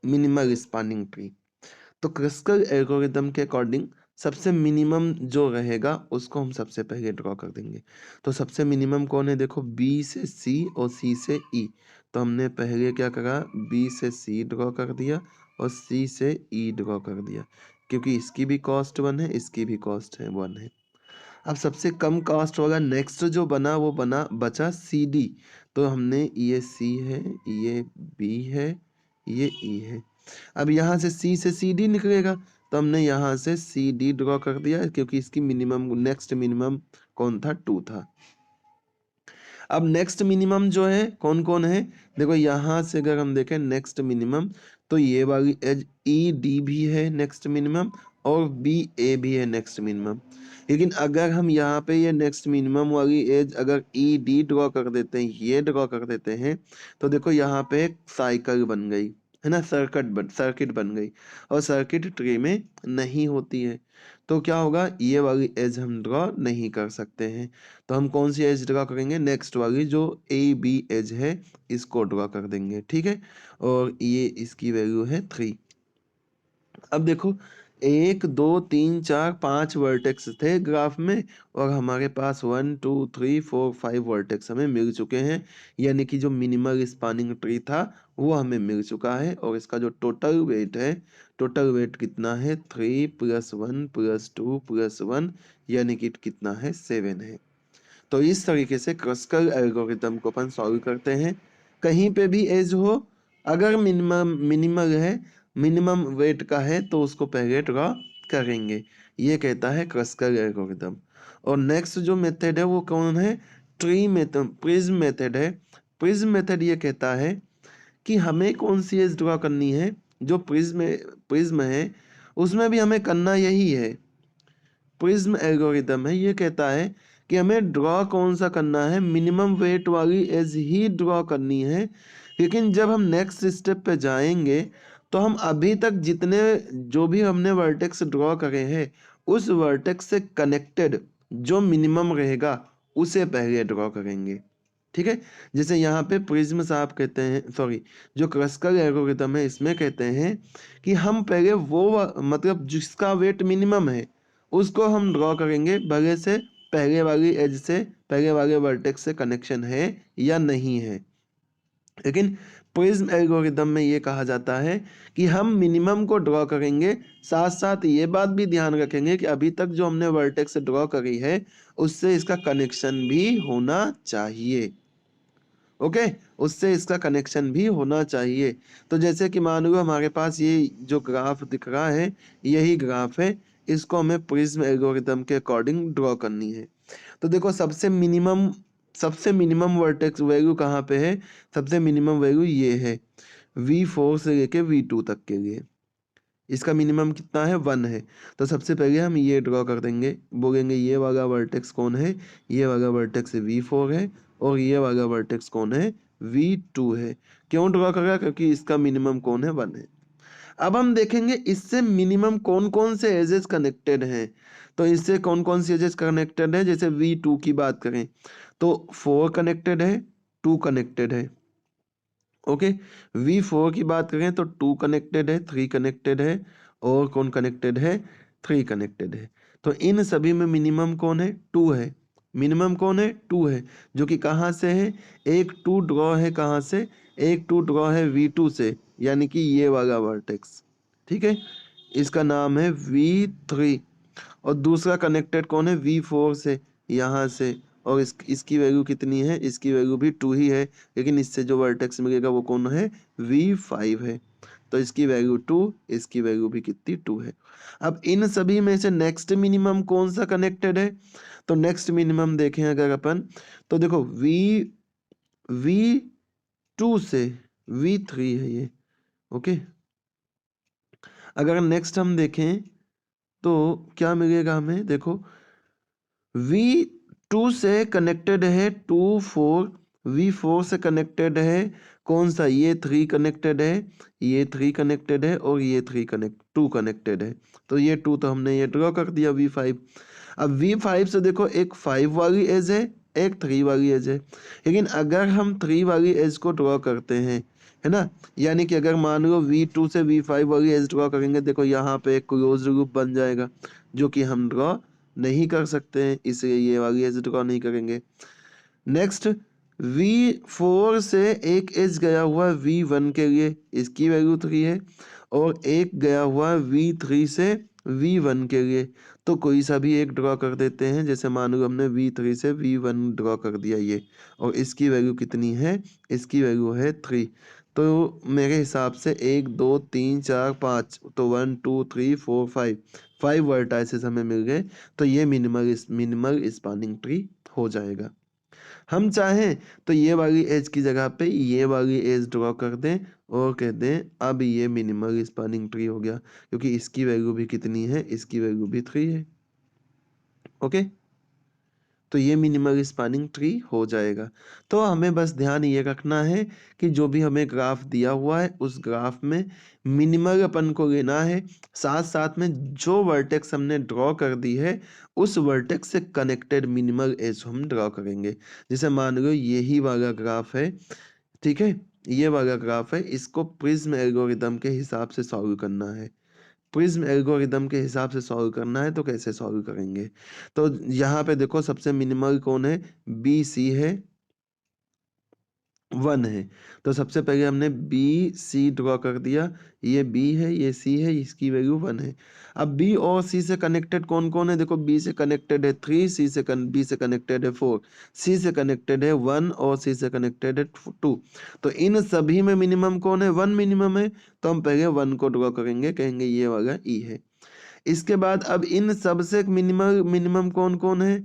मिनिमल स्पानिंग ट्री। तो क्रिस्कल एल्गोरिदम के अकॉर्डिंग सबसे मिनिमम जो रहेगा उसको हम सबसे पहले ड्रॉ कर देंगे। तो सबसे मिनिमम कौन है? देखो, बी से सी और सी से ई। तो हमने पहले क्या करा? बी से सी ड्रॉ कर दिया और सी से ई ड्रॉ कर दिया, क्योंकि इसकी भी कॉस्ट 1 है, इसकी भी कॉस्ट है 1 है। अब सबसे कम कास्ट वाला नेक्स्ट जो बना वो बचा सी डी। तो हमने, ये सी है, ये बी है, ये ई है। अब यहाँ से सी डी निकलेगा, तो हमने यहाँ से सी डी ड्रॉ कर दिया, क्योंकि इसकी मिनिमम, नेक्स्ट मिनिमम कौन था? 2 था। अब नेक्स्ट मिनिमम जो है कौन कौन है? देखो, यहाँ से अगर हम देखें नेक्स्ट मिनिमम, तो ये वाली एज ई डी भी है नेक्स्ट मिनिमम, और बी ए भी है नेक्स्ट मिनिमम। लेकिन अगर हम यहाँ पे ये नेक्स्ट मिनिमम वाली एज अगर ई डी ड्रॉ कर देते हैं, ये ड्रॉ कर देते हैं, तो देखो यहाँ पे एक साइकिल बन गई, है ना, सर्किट बन गई, और सर्किट ट्री में नहीं होती है। तो क्या होगा? ये वाली एज हम ड्रॉ नहीं कर सकते हैं। तो हम कौन सी एज ड्रॉ करेंगे? नेक्स्ट वाली जो ए बी एज है, इसको ड्रॉ कर देंगे, ठीक है। और ये इसकी वैल्यू है 3। अब देखो, 1 2 3 4 5 वर्टेक्स थे ग्राफ में, और हमारे पास 1 2 3 4 5 वर्टेक्स हमें मिल चुके हैं। यानी कि जो मिनिमल स्पानिंग ट्री था वो हमें मिल चुका है। और इसका जो टोटल वेट है, टोटल वेट कितना है? 3 + 1 + 2 + 1, यानी कि कितना है? 7 है। तो इस तरीके से क्रस्कल एल्गोरिथम को अपन सॉल्व करते हैं। कहीं पे भी एज हो, अगर मिनिमल है, मिनिमम वेट का है, तो उसको पहले ड्रॉ करेंगे। ये कहता है क्रस्कल एल्गोरिथम। और नेक्स्ट जो मेथड है वो कौन है? ट्री मेथड, प्रिज्म मेथड है। प्रिज्म मेथड ये कहता है कि हमें कौन सी एज ड्रॉ करनी है? जो प्रिज्म है उसमें भी हमें करना यही है। प्रिज्म एल्गोरिदम है, ये कहता है कि हमें ड्रॉ कौन सा करना है? मिनिमम वेट वाली एज ही ड्रॉ करनी है। लेकिन जब हम नेक्स्ट स्टेप पे जाएंगे तो हम अभी तक जितने, जो भी हमने वर्टेक्स ड्रॉ करे हैं, उस वर्टेक्स से कनेक्टेड जो मिनिमम रहेगा उसे पहले ड्रॉ करेंगे। ठीक है। जैसे यहाँ पे प्रिज्म साहब कहते हैं, सॉरी, जो क्रस्कल एल्गोरिथम है इसमें कहते हैं कि हम पहले मतलब जिसका वेट मिनिमम है उसको हम ड्रॉ करेंगे, भले से पहले वाली एज से, पहले वाले वर्टेक्स से कनेक्शन है या नहीं है। लेकिन प्रिज्म एल्गोरिदम में ये कहा जाता है कि हम मिनिमम को ड्रॉ करेंगे, साथ साथ ये बात भी ध्यान रखेंगे कि अभी तक जो हमने वर्टेक्स ड्रॉ करी है उससे इसका कनेक्शन भी होना चाहिए। ओके, उससे इसका कनेक्शन भी होना चाहिए। तो जैसे कि मान लो हमारे पास ये जो ग्राफ दिख रहा है यही ग्राफ है, इसको हमें प्रिज्म एल्गोरिदम के अकॉर्डिंग ड्रॉ करनी है। तो देखो सबसे मिनिमम वर्टेक्स वैल्यू कहाँ पे है? सबसे मिनिमम वैल्यू ये है V4 से लेके V2 तक के लिए। इसका मिनिमम कितना है? 1 है। तो सबसे पहले हम ये ड्रॉ कर देंगे, बोलेंगे ये वाला वर्टेक्स कौन है? ये वाला वर्टेक्स V4 है और ये वाला वर्टेक्स कौन है? V2 है। क्यों ड्रॉ करा? क्योंकि इसका मिनिमम कौन है? 1 है। अब हम देखेंगे इससे मिनिमम कौन कौन से एजेस कनेक्टेड हैं। तो इससे कौन कौन सी एजेस कनेक्टेड है? जैसे V2 की बात करें तो 4 कनेक्टेड है, 2 कनेक्टेड है। ओके, V4 की बात करें तो 2 कनेक्टेड है, 3 कनेक्टेड है और कौन कनेक्टेड है? 3 कनेक्टेड है। तो इन सभी में मिनिमम कौन है? 2 है। मिनिमम कौन है? 2 है, जो कि कहाँ से है? एक 2 ड्रॉ है कहाँ से? एक 2 ड्रॉ है V2 से, यानी कि ये वाला वर्टेक्स। ठीक है, इसका नाम है V3। और दूसरा कनेक्टेड कौन है? V4 से, यहाँ से। और इसकी वैल्यू कितनी है? इसकी वैल्यू भी 2 ही है, लेकिन इससे जो वर्टेक्स मिलेगा वो कौन है? V5 है। तो इसकी वैल्यू 2, इसकी वैल्यू भी कितनी? 2 है। अब इन सभी में से नेक्स्ट मिनिमम कौन सा कनेक्टेड है? तो नेक्स्ट मिनिमम देखें अगर अपन, तो देखो V2 से V3 है ये। ओके, अगर नेक्स्ट हम देखें तो क्या मिलेगा हमें? देखो V2 से कनेक्टेड है 2 4, V4 से कनेक्टेड है कौन सा? ये 3 कनेक्टेड है, ये 3 कनेक्टेड है और ये 2 कनेक्टेड है। तो ये 2 तो हमने ये ड्रॉ कर दिया V5। अब V5 से देखो एक 5 वाली एज है, एक 3 वाली एज है। लेकिन अगर हम 3 वाली एज को ड्रॉ करते हैं, है ना, यानी कि अगर मान लो V2 से V5 वाली एज ड्रॉ करेंगे, देखो यहाँ पे एक क्लोज लूप बन जाएगा जो कि हम ड्रॉ नहीं कर सकते हैं, इसलिए ये वाली एज ड्रॉ नहीं करेंगे। नेक्स्ट V4 से एक एज गया हुआ V1 के लिए, इसकी वैल्यू 3 है, और एक गया हुआ V3 से V1 के लिए। तो कोई सा भी एक ड्रॉ कर देते हैं, जैसे मान लो हमने V3 से V1 ड्रॉ कर दिया ये, और इसकी वैल्यू कितनी है? इसकी वैल्यू है 3। तो मेरे हिसाब से 1 2 3 4 5, तो 1 2 3 4 5 वर्टाइसेस हमें मिल गए। तो ये मिनिमल स्पैनिंग ट्री हो जाएगा। हम चाहें तो ये वाली एज की जगह पे ये वाली एज ड्रॉ कर दें और कह दें अब ये मिनिमल स्पैनिंग ट्री हो गया, क्योंकि इसकी वैल्यू भी कितनी है? इसकी वैल्यू भी 3 है। ओके, तो ये मिनिमल स्पैनिंग ट्री हो जाएगा। तो हमें बस ध्यान ये रखना है कि जो भी हमें ग्राफ दिया हुआ है उस ग्राफ में मिनिमल अपन को लेना है, साथ साथ में जो वर्टेक्स हमने ड्रॉ कर दी है उस वर्टेक्स से कनेक्टेड मिनिमल एज हम ड्रॉ करेंगे। जैसे मान लो यही वाला ग्राफ है, ठीक है, ये वाला ग्राफ है, इसको प्रिज्म एल्गोरिदम के हिसाब से सॉल्व करना है। प्रिज्म एल्गोरिदम के हिसाब से सॉल्व करना है, तो कैसे सॉल्व करेंगे? तो यहाँ पे देखो सबसे मिनिमल कौन है? BC है, 1 है। तो सबसे पहले हमने BC ड्रॉ कर दिया, ये B है, ये C है, इसकी वैल्यू 1 है। अब B और C से कनेक्टेड कौन कौन है? देखो B से कनेक्टेड है 3, B से कनेक्टेड है 4, C से कनेक्टेड है 1 और C से कनेक्टेड है 2। तो इन सभी में मिनिमम कौन है? 1 मिनिमम है। तो हम पहले 1 को ड्रॉ करेंगे, कहेंगे ये वाला E है। इसके बाद अब इन सबसे मिनिमम कौन कौन है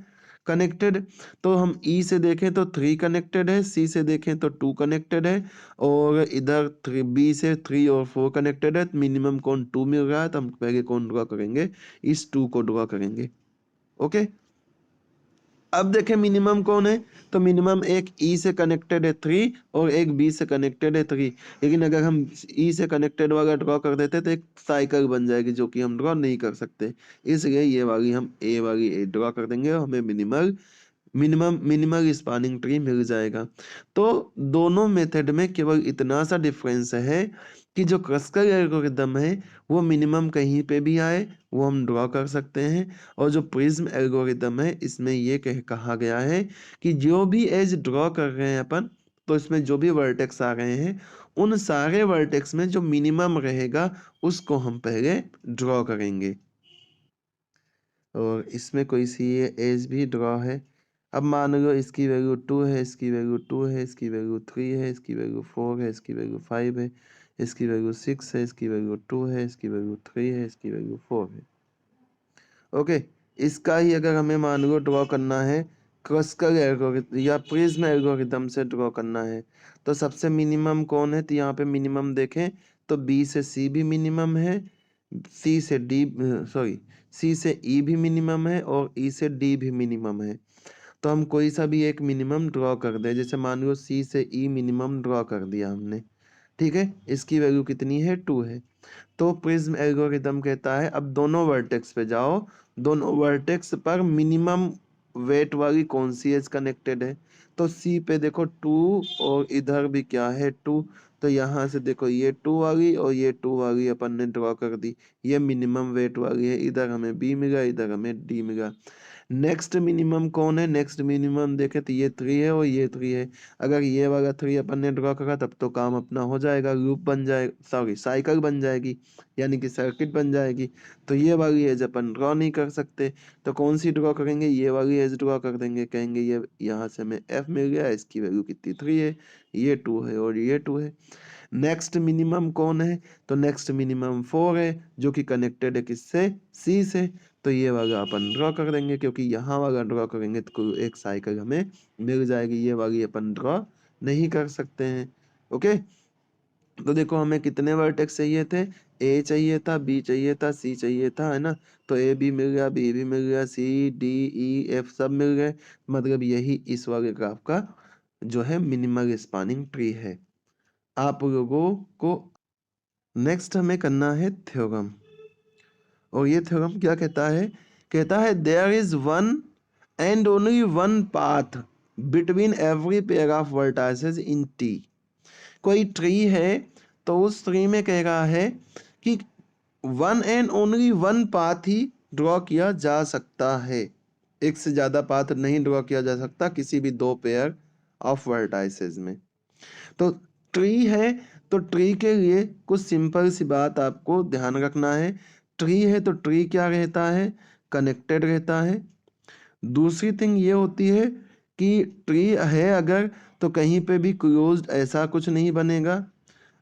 कनेक्टेड? तो हम E से देखें तो 3 कनेक्टेड है, C से देखें तो 2 कनेक्टेड है, और इधर B से 3 और 4 कनेक्टेड है। मिनिमम कौन? 2 मिल रहा है, तो हम पहले कौन ड्रॉ करेंगे? इस 2 को ड्रॉ करेंगे। ओके, अब देखें मिनिमम कौन है? तो मिनिमम एक E से कनेक्टेड है 3 और एक B से कनेक्टेड है 3। लेकिन अगर हम E से कनेक्टेड वाला ड्रॉ कर देते तो एक साइकिल बन जाएगी जो कि हम ड्रॉ नहीं कर सकते, इसलिए ये वाली हम A वाली ड्रॉ कर देंगे और हमें मिनिमल मिनिमल स्पैनिंग ट्री मिल जाएगा। तो दोनों मेथड में केवल इतना सा डिफरेंस है कि जो क्रस्कर एल्गोरिदम है वो मिनिमम कहीं पे भी आए वो हम ड्रॉ कर सकते हैं, और जो प्रिज्म एल्गोरिदम है इसमें ये कहा गया है कि जो भी एज ड्रॉ कर रहे हैं अपन, तो इसमें जो भी वर्टेक्स आ रहे हैं उन सारे वर्टेक्स में जो मिनिमम रहेगा उसको हम पहले ड्रॉ करेंगे। और इसमें कोई सी एज भी ड्रॉ है। अब मान लो इसकी वैल्यू 2 है, इसकी वैल्यू 2 है, इसकी वैल्यू 3 है, इसकी वैल्यू 4 है, इसकी वैल्यू 5 है, इसकी वैल्यू 6 है, इसकी वैल्यू 2 है, इसकी वैल्यू 3 है, इसकी वैल्यू 4 है। ओके, इसका ही अगर हमें मान लो ड्रॉ करना है क्रस्कर एल्गोरिथम या प्रिज्म एल्गोरिथम से ड्रॉ करना है, तो सबसे मिनिमम कौन है? तो यहाँ पे मिनिमम देखें तो बी से सी भी मिनिमम है, सी से डी सॉरी सी से ई भी मिनिमम है, और ई से डी भी मिनिमम है। तो हम कोई सा भी एक मिनिमम ड्रॉ कर दें, जैसे मान लो सी से ई मिनिमम ड्रॉ कर दिया हमने, ठीक है, इसकी वैल्यू कितनी है? 2 है। तो प्रिज्म एल्गोरिदम कहता है अब दोनों वर्टेक्स पे जाओ, दोनों वर्टेक्स पर मिनिमम वेट वाली कौन सी एज कनेक्टेड है? तो सी पे देखो 2 और इधर भी क्या है 2, तो यहाँ से देखो ये 2 वाली और ये 2 वाली अपन ने ड्रॉ कर दी, ये मिनिमम वेट वाली है, इधर हमें बी मिला, इधर हमें डी मिला। नेक्स्ट मिनिमम कौन है? नेक्स्ट मिनिमम देखे तो ये 3 है और ये 3 है। अगर ये वाला 3 अपन ने ड्रॉ करा तब तो काम अपना हो जाएगा, लूप बन जाएगा, सॉरी साइकिल बन जाएगी, यानी कि सर्किट बन जाएगी। तो ये वाली एज अपन ड्रॉ नहीं कर सकते, तो कौन सी ड्रॉ करेंगे? ये वाली एज ड्रॉ कर देंगे, कहेंगे ये यहाँ से हमें एफ मिल गया, इसकी वैल्यू कितनी 3 है, ये 2 है और ये 2 है। नेक्स्ट मिनिमम कौन है? तो नेक्स्ट मिनिमम 4 है, जो कि कनेक्टेड है किससे? सी से। तो ये वाला अपन ड्रॉ कर देंगे, क्योंकि यहाँ वाला ड्रॉ करेंगे तो एक साइकिल हमें मिल जाएगी, ये वाली अपन ड्रॉ नहीं कर सकते हैं। ओके, तो देखो हमें कितने वर्टेक्स चाहिए थे? ए चाहिए था, बी चाहिए था, सी चाहिए था, है ना? तो ए भी मिल गया, बी भी मिल गया, सी डी ई एफ सब मिल गए। मतलब यही इस वाले ग्राफ का जो है मिनिमल स्पैनिंग ट्री है। आप लोगों को नेक्स्ट हमें करना है थ्योरम, और ये थ्योरम क्या कहता है? कहता है there is one and only one path between every pair of vertices in T. कोई ट्री है, तो उस ट्री में कह रहा है कि one and only one path ही ड्रॉ किया जा सकता है, एक से ज्यादा पाथ नहीं ड्रॉ किया जा सकता किसी भी दो पेयर ऑफ वर्टाइसेस में। तो ट्री है, तो ट्री के लिए कुछ सिंपल सी बात आपको ध्यान रखना है। ट्री है तो ट्री क्या रहता है? कनेक्टेड रहता है। दूसरी थिंग ये होती है कि ट्री है अगर, तो कहीं पे भी क्लोज्ड ऐसा कुछ नहीं बनेगा।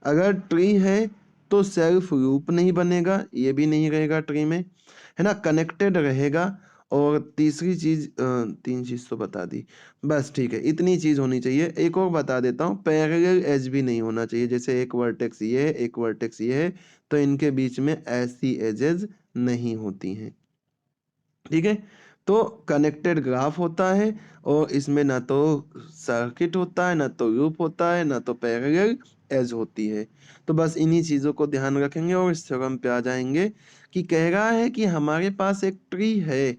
अगर ट्री है तो सेल्फ लूप नहीं बनेगा, ये भी नहीं रहेगा ट्री में, है ना, कनेक्टेड रहेगा। और तीसरी चीज तीन चीज तो बता दी, बस ठीक है, इतनी चीज होनी चाहिए। एक और बता देता हूँ, पैरेलल एज भी नहीं होना चाहिए। जैसे एक वर्टेक्स ये है, एक वर्टेक्स ये है, तो इनके बीच में ऐसी एजेस नहीं होती हैं, ठीक है। तो कनेक्टेड ग्राफ होता है, और इसमें ना तो सर्किट होता है, ना तो लूप होता है, ना तो पैरेलल एज होती है। तो बस इन्हीं चीज़ों को ध्यान रखेंगे और इस थ्योरम पे आ जाएंगे कि कह रहा है कि हमारे पास एक ट्री है।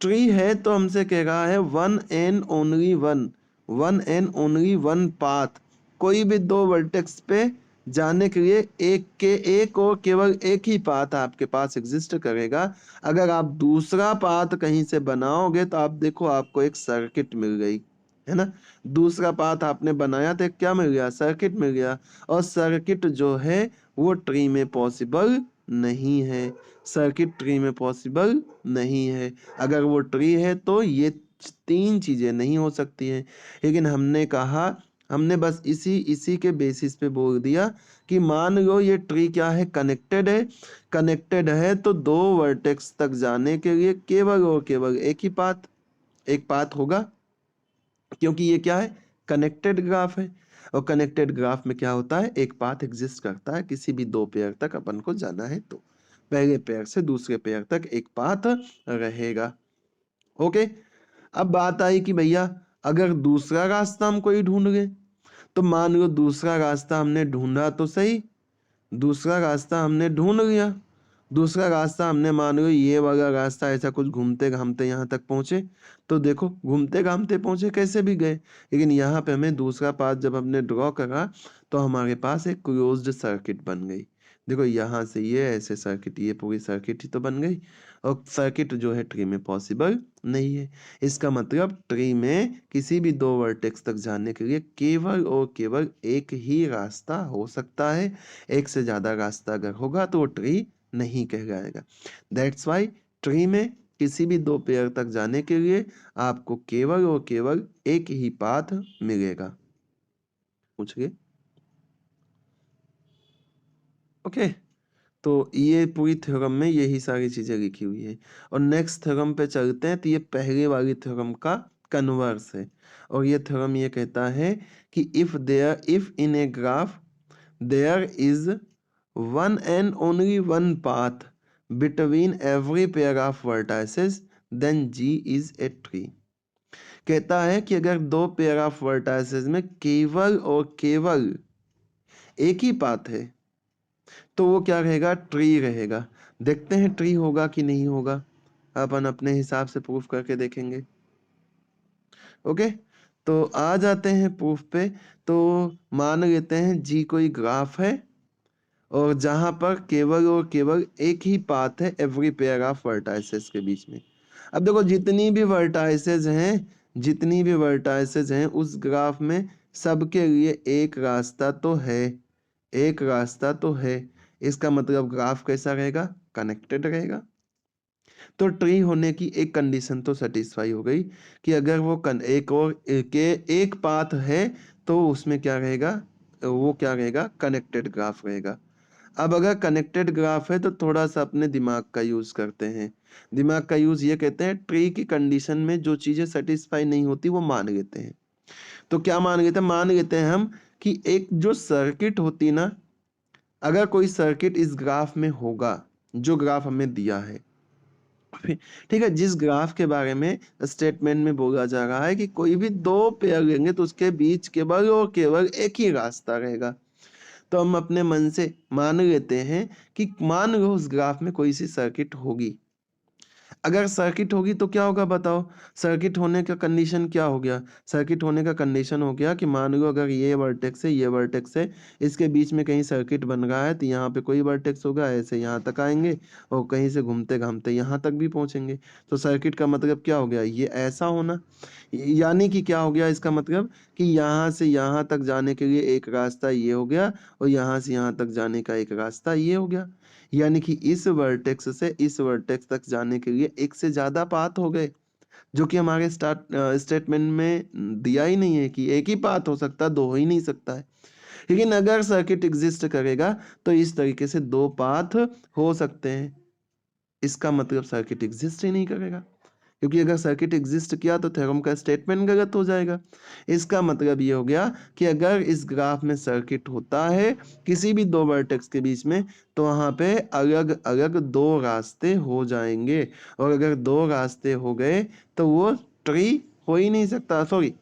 ट्री है तो हमसे कह रहा है one and only one, one and only one path, कोई भी दो वर्टेक्स पे जाने के लिए एक और केवल एक ही पाथ आपके पास एग्जिस्ट करेगा। अगर आप दूसरा पाथ कहीं से बनाओगे तो आप देखो आपको एक सर्किट मिल गई, है ना। दूसरा पाथ आपने बनाया तो क्या मिल गया? सर्किट मिल गया। और सर्किट जो है वो ट्री में पॉसिबल नहीं है, सर्किट ट्री में पॉसिबल नहीं है। अगर वो ट्री है तो ये तीन चीजें नहीं हो सकती हैं। लेकिन हमने कहा, हमने बस इसी इसी के बेसिस पे बोल दिया कि मान लो ये ट्री क्या है? कनेक्टेड है। कनेक्टेड है तो दो वर्टेक्स तक जाने के लिए केवल और केवल एक ही पाथ, एक पाथ होगा, क्योंकि ये क्या है? कनेक्टेड ग्राफ है। और कनेक्टेड ग्राफ में क्या होता है? एक पाथ एग्जिस्ट करता है, किसी भी दो पेयर तक अपन को जाना है तो पहले पेयर से दूसरे पेयर तक एक पाथ रहेगा। ओके, अब बात आई कि भैया अगर दूसरा रास्ता हम कोई ढूंढ गए, तो मान लो दूसरा रास्ता हमने ढूंढा तो सही, दूसरा रास्ता हमने ढूंढ लिया, दूसरा रास्ता हमने मान लो ये वाला रास्ता ऐसा कुछ घूमते घामते यहाँ तक पहुंचे, तो देखो घूमते घामते पहुंचे कैसे भी गए, लेकिन यहाँ पे हमें दूसरा पाथ जब हमने ड्रॉ करा तो हमारे पास एक क्लोज्ड सर्किट बन गई। देखो यहाँ से ये ऐसे सर्किट, ये पूरी सर्किट ही तो बन गई, और सर्किट जो है ट्री में पॉसिबल नहीं है। इसका मतलब ट्री में किसी भी दो वर्टेक्स तक जाने के लिए केवल और केवल एक ही रास्ता हो सकता है। एक से ज्यादा रास्ता अगर होगा तो वो ट्री नहीं कहलाएगा। दैट्स वाई ट्री में किसी भी दो पेयर तक जाने के लिए आपको केवल और केवल एक ही पाथ मिलेगा। पूछिए। ओके, तो ये पूरी थ्योरम में यही सारी चीजें लिखी हुई है। और नेक्स्ट थ्योरम पे चलते हैं, तो ये पहले वाली थ्योरम का कन्वर्स है। और ये थ्योरम ये कहता है कि if in a graph there is one and only one path between every pair of vertices, then G is a tree। कहता है कि अगर दो पेयर ऑफ वर्टाइसेस में केवल और केवल एक ही पाथ है तो वो क्या रहेगा, ट्री रहेगा। देखते हैं ट्री होगा कि नहीं होगा, अपन अपने हिसाब से प्रूफ करके देखेंगे। ओके, तो आ जाते हैं प्रूफ पे। तो मान लेते हैं जी कोई ग्राफ है और जहां पर केवल और केवल एक ही पाथ है एवरी पेयर ऑफ वर्टाइसेस के बीच में। अब देखो जितनी भी वर्टाइसेस हैं, जितनी भी वर्टाइसेस हैं उस ग्राफ में सबके लिए एक रास्ता तो है, एक रास्ता तो है। इसका मतलब ग्राफ कैसा रहेगा, कनेक्टेड रहेगा। तो ट्री होने की एक कंडीशन तो सेटिस्फाई हो गई कि अगर वो एक और एक पाथ है तो उसमें क्या रहेगा, वो क्या रहेगा, कनेक्टेड ग्राफ रहेगा। अब अगर कनेक्टेड ग्राफ है तो थोड़ा सा अपने दिमाग का यूज करते हैं। दिमाग का यूज ये कहते हैं, ट्री की कंडीशन में जो चीजें सेटिस्फाई नहीं होती वो मान लेते हैं। तो क्या मान लेते हैं, मान लेते हैं हम कि एक जो सर्किट होती ना, अगर कोई सर्किट इस ग्राफ में होगा, जो ग्राफ हमें दिया है, ठीक है, जिस ग्राफ के बारे में स्टेटमेंट में बोला जा रहा है कि कोई भी दो पेयर लेंगे तो उसके बीच केवल और केवल एक ही रास्ता रहेगा। तो हम अपने मन से मान लेते हैं कि मान लो उस ग्राफ में कोई सी सर्किट होगी। अगर सर्किट होगी तो क्या होगा बताओ, सर्किट होने का कंडीशन क्या हो गया, सर्किट होने का कंडीशन हो गया कि मान लो अगर ये वर्टेक्स है, ये वर्टेक्स है, इसके बीच में कहीं सर्किट बन रहा है, तो यहाँ पे कोई वर्टेक्स होगा, ऐसे यहाँ तक आएंगे और कहीं से घूमते घामते यहाँ तक भी पहुंचेंगे। तो सर्किट का मतलब क्या हो गया, ये ऐसा होना। यानी कि क्या हो गया, इसका मतलब कि यहाँ से यहाँ तक जाने के लिए एक रास्ता ये हो गया और यहाँ से यहाँ तक जाने का एक रास्ता ये हो गया। यानी कि इस वर्टेक्स से इस वर्टेक्स तक जाने के लिए एक से ज्यादा पाथ हो गए, जो कि हमारे स्टेटमेंट में दिया ही नहीं है कि एक ही पाथ हो सकता, दो हो ही नहीं सकता है। लेकिन अगर सर्किट एग्जिस्ट करेगा तो इस तरीके से दो पाथ हो सकते हैं। इसका मतलब सर्किट एग्जिस्ट ही नहीं करेगा, क्योंकि अगर सर्किट एग्जिस्ट किया तो थ्योरम का स्टेटमेंट गलत हो जाएगा। इसका मतलब ये हो गया कि अगर इस ग्राफ में सर्किट होता है किसी भी दो वर्टेक्स के बीच में, तो वहां पे अलग अलग दो रास्ते हो जाएंगे, और अगर दो रास्ते हो गए तो वो ट्री हो ही नहीं सकता। सॉरी,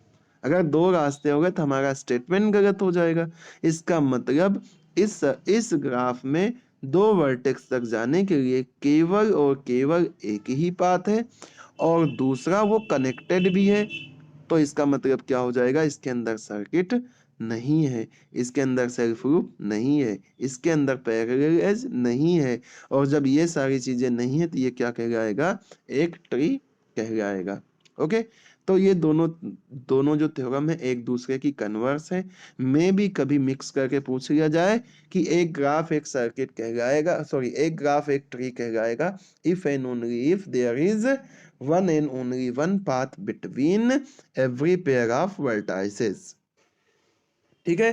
अगर दो रास्ते हो गए तो हमारा स्टेटमेंट गलत हो जाएगा। इसका मतलब इस ग्राफ में दो वर्टेक्स तक जाने के लिए केवल और केवल एक ही पाथ है, और दूसरा वो कनेक्टेड भी है। तो इसका मतलब क्या हो जाएगा, इसके अंदर सर्किट नहीं है, इसके अंदर सेल्फ लूप नहीं है, इसके अंदर पैरेलल एज नहीं है। और जब ये सारी चीजें नहीं है तो ये क्या कहलाएगा, एक ट्री कहलाएगा। ओके, तो ये दोनों दोनों जो थ्योरम है एक दूसरे की कन्वर्स है। में भी कभी मिक्स करके पूछ लिया जाए कि एक ग्राफ एक सर्किट कहलाएगा, सॉरी एक ग्राफ एक ट्री कहलाएगा if and only if there is one and only one path between every pair of vertices। ठीक है,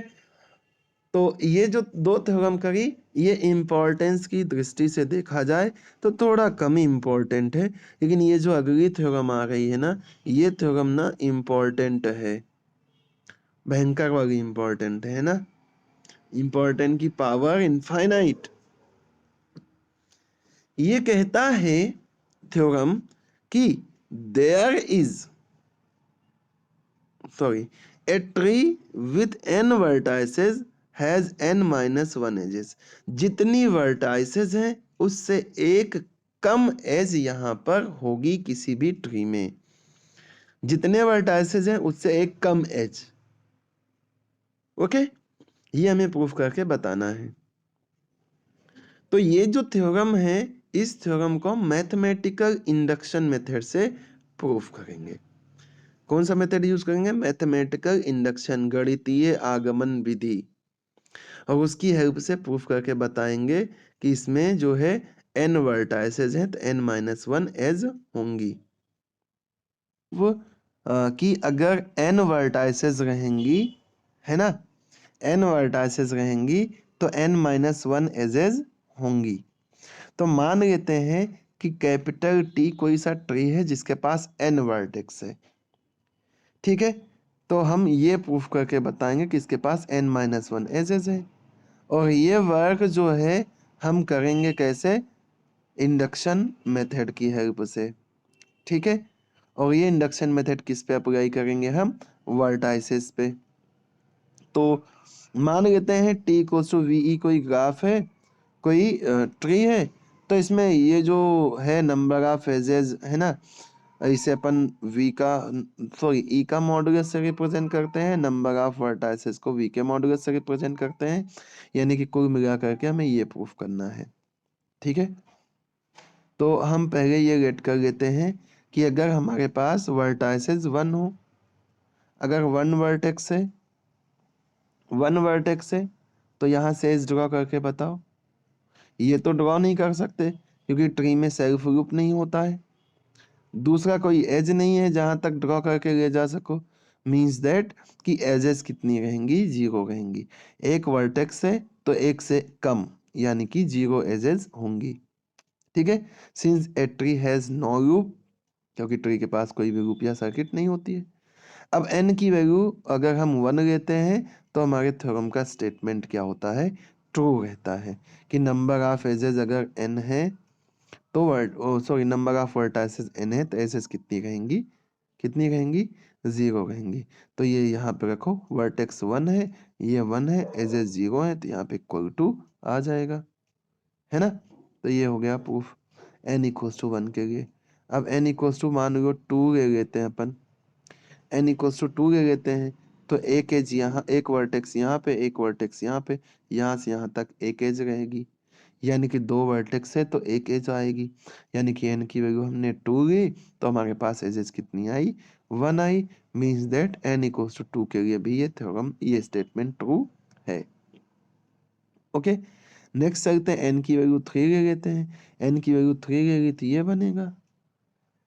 तो ये जो दो थ्योरम करी, ये इंपॉर्टेंस की दृष्टि से देखा जाए तो थोड़ा कम इंपॉर्टेंट है, लेकिन ये जो अगली थ्योरम आ रही है ना, ये थ्योरम ना इंपॉर्टेंट है, भयंकर वाली इंपॉर्टेंट है ना, इंपॉर्टेंट की पावर इनफाइनाइट। ये कहता है थ्योरम कि there is, sorry, a tree with n vertices has n minus 1 edges। जितनी vertices हैं उससे एक कम एज यहाँ पर होगी किसी भी ट्री में। जितने वर्टाइसेस हैं उससे एक कम एज। ओके, ये हमें प्रूफ करके बताना है। तो ये जो थ्योरम है, इस थ्योरम को मैथमेटिकल इंडक्शन मेथड से प्रूफ करेंगे। कौन सा मेथड यूज करेंगे? मैथमेटिकल इंडक्शन, गणितीय आगमन विधि। और उसकी हेल्प से प्रूफ करके बताएंगे कि इसमें जो है n वर्टाइसेस हैं तो n-1 एज होंगी। वो कि अगर n वर्टाइसेस रहेंगी, है ना, n वर्टाइसेस रहेंगी तो n-1 एजेस होंगी। तो मान लेते हैं कि कैपिटल T कोई सा ट्री है जिसके पास n वर्टेक्स है। ठीक है, तो हम ये प्रूफ करके बताएंगे कि इसके पास n-1 एजेस है। और ये वर्क जो है हम करेंगे कैसे? इंडक्शन मेथड की हेल्प से। ठीक है, और ये इंडक्शन मेथड किस पे अप्लाई करेंगे? हम वर्टाइसेस पे। तो मान लेते हैं t इक्वल्स टू वी कोई ग्राफ है, कोई ट्री है। तो इसमें ये जो है नंबर ऑफ एजेस है ना, इसे अपन v का सॉरी e का मॉडुलस से रिप्रेजेंट करते हैं, नंबर ऑफ वर्टाइसेस को v के मॉडुलस से रिप्रेजेंट करते हैं। यानी कि कुल मिला करके हमें ये प्रूफ करना है। ठीक है, तो हम पहले ये गेट कर लेते हैं कि अगर हमारे पास वर्टाइसेस 1 हो, अगर 1 वर्टेक्स है, 1 वर्टेक्स है, तो यहाँ से एज ड्रॉ करके बताओ। ये तो ड्रॉ नहीं कर सकते क्योंकि ट्री में सेल्फ लूप नहीं होता है। दूसरा कोई एज नहीं है जहां तक ड्रॉ करके ले जा सको। मीन्स दैट कि एजेस कितनी रहेंगी? 0 रहेंगी। एक वर्टेक्स है तो एक से कम, यानी कि 0 एजेस होंगी। ठीक है, since a tree has no loop, क्योंकि ट्री के पास कोई भी लूप या सर्किट नहीं होती है। अब n की वैल्यू अगर हम 1 लेते हैं तो हमारे थ्योरम का स्टेटमेंट क्या होता है? ट्रू रहता है कि नंबर ऑफ एजेस अगर n है तो नंबर ऑफ वर्टाइसेस n है तो एजेस कितनी रहेंगी? कितनी रहेंगी? 0 रहेंगी। तो ये यहाँ पे रखो, वर्टेक्स 1 है, ये 1 है, एजेस 0 है, तो यहाँ पे इक्वल टू आ जाएगा, है ना। तो ये हो गया प्रूफ n इक्वल्स टू 1 के लिए। अब n इक्वल्स टू मान लो 2 ले लेते हैं अपन, n इक्वल्स टू 2 ले लेते हैं तो एक एज यहाँ, एक वर्टेक्स यहाँ पे, एक वर्टेक्स यहाँ पे, यहाँ से यहाँ तक एक एज रहेगी। यानी कि 2 वर्टेक्स है तो एक एज आएगी। यानी कि n की वैल्यू हमने 2 ली तो हमारे पास एजेस कितनी आई? 1 आई। Means that n equals to 2 के लिए भी ये थ्योरम, ये स्टेटमेंट ट्रू है। ओके, नेक्स्ट चलते हैं, n की वैल्यू 3 ले लेते हैं। n की वैल्यू 3 ले ली तो ये बनेगा,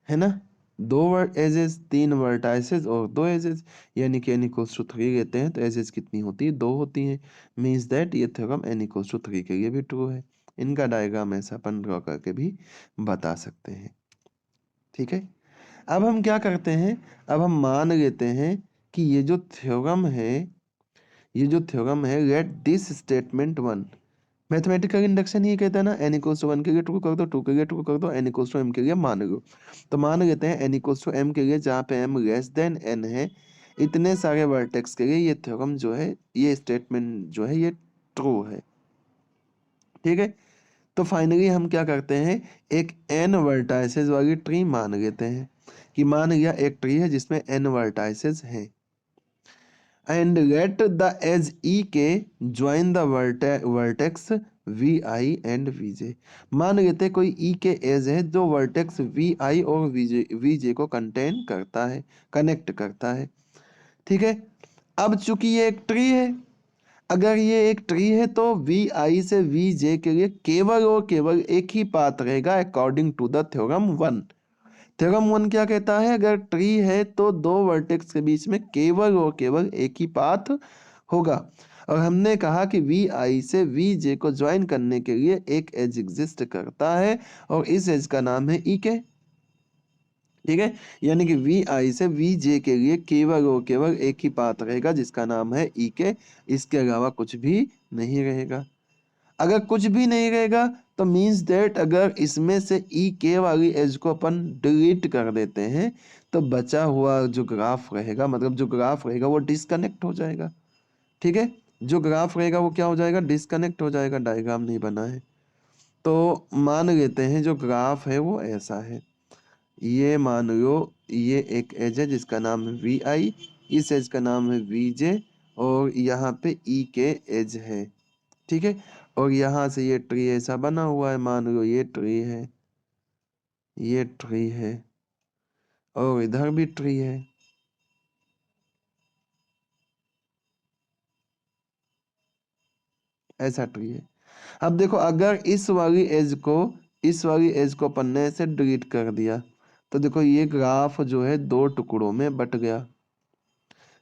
है ना, 2 एजेस, 3 वर्टाइसेस और 2 एजेस। यानी कि n इक्वल्स टू 3 लेते हैं तो एजेस कितनी होती है? 2 होती हैं। मीन्स दैट ये थ्योरम n इक्वल्स टू 3 के लिए भी ट्रू है। इनका डायग्राम ऐसा अपन ड्रॉ करके भी बता सकते हैं। ठीक है, अब हम क्या करते हैं? अब हम मान लेते हैं कि ये जो थ्योरम है, ये जो थ्योरम है, let this statement 1, mathematical induction ये कहता है ना, n इक्वल्स टू 1 के लिए ट्रू कर दो, 2 के लिए ट्रू कर दो, n इक्वल्स टू m के लिए मान लो। तो मान लेते हैं n इक्वल्स टू m के लिए, जहाँ पे m लेस देन n है, इतने सारे वर्टेक्स के लिए ये थ्योरम जो है, ये स्टेटमेंट जो है, ये ट्रू है। ठीक है, तो फाइनली हम क्या करते हैं? एक n वर्टाइसेस वाली ट्री मान लेते हैं कि मान लिया एक ट्री है जिसमें n वर्टाइसेस हैं। And let the edge ek join the vertex vi and vj। मान लेते कोई e के एज है जो वर्टेक्स vi और vj को कंटेन करता है, कनेक्ट करता है। ठीक है, अब चूंकि ये एक ट्री है, अगर ये एक ट्री है तो vi से vj के लिए केवल और केवल एक ही पाथ रहेगा according to the theorem 1। Theorem 1 क्या कहता है? अगर ट्री है तो 2 वर्टेक्स के बीच में केवल और केवल एक ही पाथ होगा। और हमने कहा कि वी आई से वी जे को ज्वाइन करने के लिए एक एज एग्जिस्ट करता है और इस एज का नाम है ई के। ठीक है, यानी कि वी आई से वी जे के लिए केवल और केवल एक ही पाथ रहेगा जिसका नाम है ई के। इसके अलावा कुछ भी नहीं रहेगा। अगर कुछ भी नहीं रहेगा तो मीन्स दैट अगर इसमें से ई के वाली एज को अपन डिलीट कर देते हैं तो बचा हुआ जो ग्राफ रहेगा, मतलब जो ग्राफ रहेगा वो डिस्कनेक्ट हो जाएगा। ठीक है, जो ग्राफ रहेगा वो क्या हो जाएगा? डिस्कनेक्ट हो जाएगा। डायग्राम नहीं बना है, तो मान लेते हैं जो ग्राफ है वो ऐसा है, ये मान लो ये एक एज है जिसका नाम है वी आई, इस एज का नाम है वी जे, और यहाँ पे ई के एज है, ठीक है। और यहाँ से ये ट्री ऐसा बना हुआ है, मान लो ये ट्री है, ये ट्री है, और इधर भी ट्री है, ऐसा ट्री है। अब देखो अगर इस वाली एज को अपन ने ऐसे डिलीट कर दिया तो देखो ये ग्राफ जो है दो टुकड़ों में बट गया,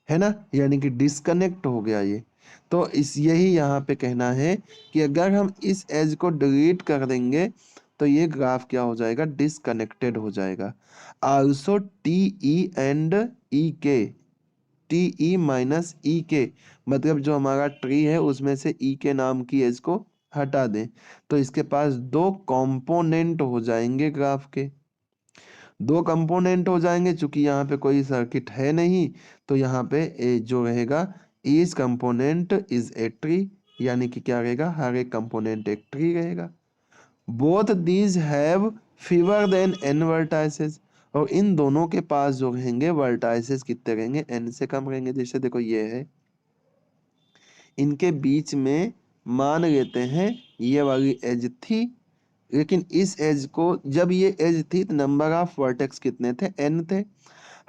है ना, यानी कि डिस्कनेक्ट हो गया ये। तो इस यही यहाँ पे कहना है कि अगर हम इस एज को डिलीट कर देंगे तो ये ग्राफ क्या हो जाएगा, डिस्कनेक्टेड हो जाएगा। आल्सो टी ई एंड ई के, टी ई माइनस ई के, मतलब जो हमारा ट्री है उसमें से ई के नाम की एज को हटा दें तो इसके पास दो कंपोनेंट हो जाएंगे ग्राफ के, दो कंपोनेंट हो जाएंगे। चूंकि यहाँ पे कोई सर्किट है नहीं तो यहाँ पे जो रहेगा each component is a tree, यानी कि क्या रहेगा, हर एक कंपोनेंट एक ट्री रहेगा। Both these have fewer than N vertices, और इन दोनों के पास जो रहेंगे वर्टाइसेस कितने रहेंगे, एन से कम रहेंगे। जैसे देखो ये है, इनके बीच में मान लेते हैं ये वाली एज थी, लेकिन इस एज को जब ये एज थी तो नंबर ऑफ वर्टेक्स कितने थे, एन थे।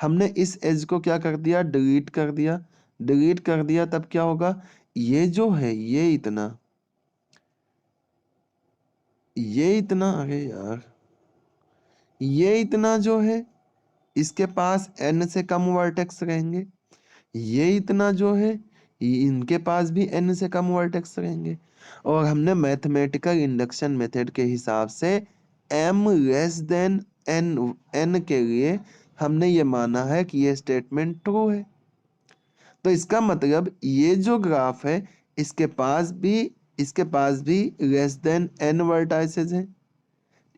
हमने इस एज को क्या कर दिया, डिलीट कर दिया, डिलीट कर दिया तब क्या होगा, ये जो है ये इतना, अरे यार ये इतना जो है इसके पास n से कम वर्टेक्स रहेंगे, ये इतना जो है इनके पास भी n से कम वर्टेक्स रहेंगे। और हमने मैथमेटिकल इंडक्शन मेथड के हिसाब से m लेस देन n के लिए हमने ये माना है कि ये स्टेटमेंट ट्रू है। तो इसका मतलब ये जो ग्राफ है इसके पास भी लेस देन n वर्टाइसेस है,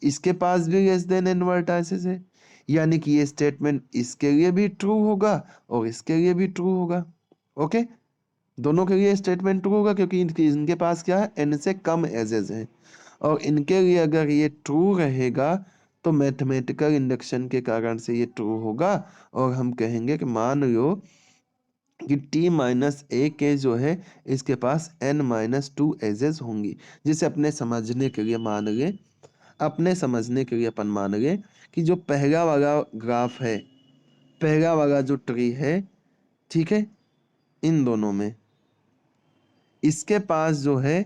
इसके पास भी लेस देन n वर्टाइसेस है, यानी कि ये स्टेटमेंट इसके लिए भी ट्रू होगा और इसके लिए भी ट्रू होगा। ओके, दोनों के लिए स्टेटमेंट ट्रू होगा क्योंकि इनके पास क्या है, n से कम एजेस हैं, और इनके लिए अगर ये ट्रू रहेगा तो मैथमेटिकल इंडक्शन के कारण से ये ट्रू होगा। और हम कहेंगे कि मान लो कि t माइनस ए के जो है इसके पास n माइनस टू एजेस होंगी। जिसे अपने समझने के लिए मान लें, अपने समझने के लिए अपन मान लें कि जो पहला वाला ग्राफ है, पहला वाला जो ट्री है, ठीक है, इन दोनों में इसके पास जो है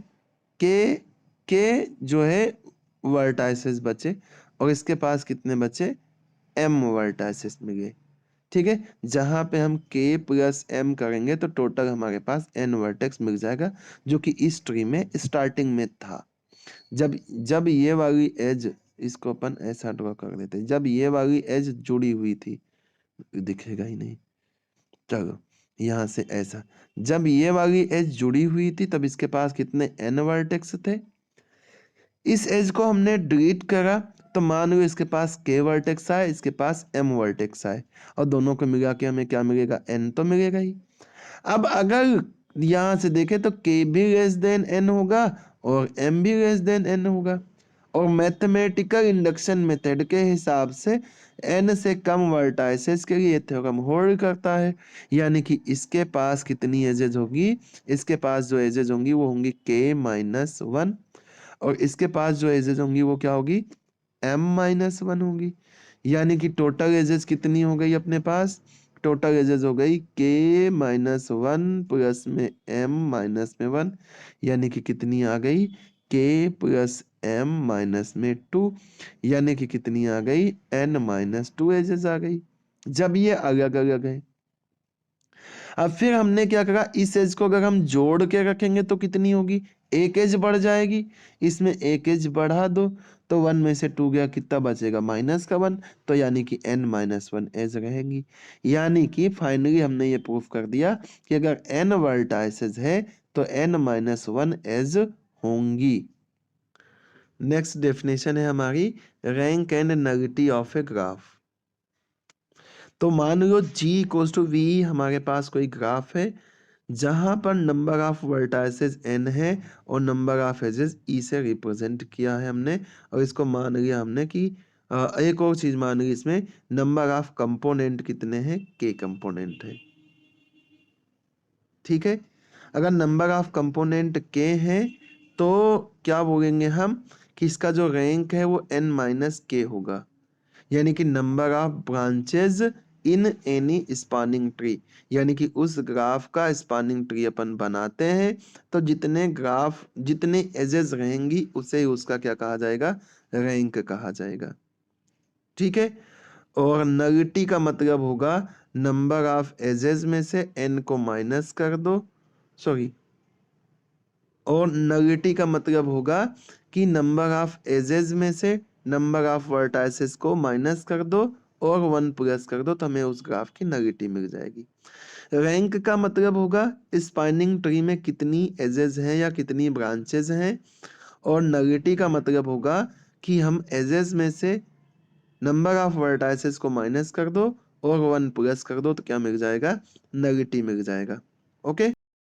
के जो है वर्टाइसेस बचे, और इसके पास कितने बचे, m वर्टाइसेस मिले, ठीक है। जहां पे हम k प्लस m करेंगे तो टोटल हमारे पास n वर्टेक्स मिल जाएगा, जो कि इस ट्री में स्टार्टिंग में था। जब जब ये वाली एज, इसको अपन ऐसा ड्रॉ कर देते हैं, जब ये वाली एज जुड़ी हुई थी, दिखेगा ही नहीं, चलो यहाँ से ऐसा, जब ये वाली एज जुड़ी हुई थी तब इसके पास कितने n वर्टेक्स थे। इस एज को हमने डिलीट करा तो मान लो इसके पास k वर्टेक्स आए, इसके पास m वर्टेक्स आए, और दोनों को मिला के हमें क्या मिलेगा, n तो मिलेगा ही। अब अगर यहाँ से देखें तो k भी लेस देन n होगा और m भी लेस देन n होगा, और मैथमेटिकल इंडक्शन मेथड के हिसाब से n से कम वर्टाइसेस के लिए थ्योरम होल्ड करता है, यानी कि इसके पास कितनी एजेज होगी, इसके पास जो एजेज होंगी वो होंगी k माइनस वन, और इसके पास जो एजेज होंगी वो क्या होगी, m माइनस वन होगी। यानी कि टोटल एजेस कितनी हो गई अपने पास, टोटल एजेस हो गई k माइनस वन प्लस में m माइनस में वन, यानी कि कितनी आ गई, k प्लस m माइनस में टू, यानी कि कितनी आ गई, n माइनस टू एजेस आ गई जब ये अलग अलग है। अब फिर हमने क्या करा, इस एज को अगर हम जोड़ के रखेंगे तो कितनी होगी, एक एज बढ़ जाएगी, इसमें एक एज बढ़ा दो तो वन में से टू गया, कितना बचेगा, माइनस का वन, तो यानी कि n माइनस वन एज रहेंगी। यानी कि फाइनली हमने ये प्रूफ कर दिया कि अगर n वर्टाइसेस है तो n माइनस वन एज होंगी। नेक्स्ट डेफिनेशन है हमारी rank and nullity of a graph. तो मान लो G इक्वल्स टू वी, हमारे पास कोई ग्राफ है जहां पर नंबर ऑफ वर्टाइसेस n है और नंबर ऑफ एजेस e से रिप्रेजेंट किया है हमने, और इसको मान लिया हमने कि एक और चीज मान ली इसमें, नंबर ऑफ कंपोनेंट कितने हैं, k कंपोनेंट है। ठीक है, अगर नंबर ऑफ कंपोनेंट k है तो क्या बोलेंगे हम कि इसका जो रैंक है वो n माइनस k होगा, यानी कि number of branches in any spanning tree, यानी कि उस ग्राफ का स्पानिंग ट्री अपन बनाते हैं तो जितने एजेस रहेंगी उसे उसका क्या कहा जाएगा, रैंक कहा जाएगा। ठीक है, और नलिटी का मतलब होगा नंबर ऑफ एजेस में से n को माइनस कर दो, सॉरी, और नलिटी का मतलब होगा कि नंबर ऑफ एजेस में से नंबर ऑफ वर्टाइसेस को माइनस कर दो और 1 प्लस कर दो तो हमें उस ग्राफ की नलिटी मिल जाएगी। रैंक का मतलब होगा स्पाइनिंग ट्री में कितनी एजेस हैं या कितनी ब्रांचेस हैं, और नलिटी का मतलब होगा कि हम एजेस में से नंबर ऑफ वर्टाइसेस को माइनस कर दो और 1 प्लस कर दो तो क्या मिल जाएगा, नलिटी मिल जाएगा। ओके।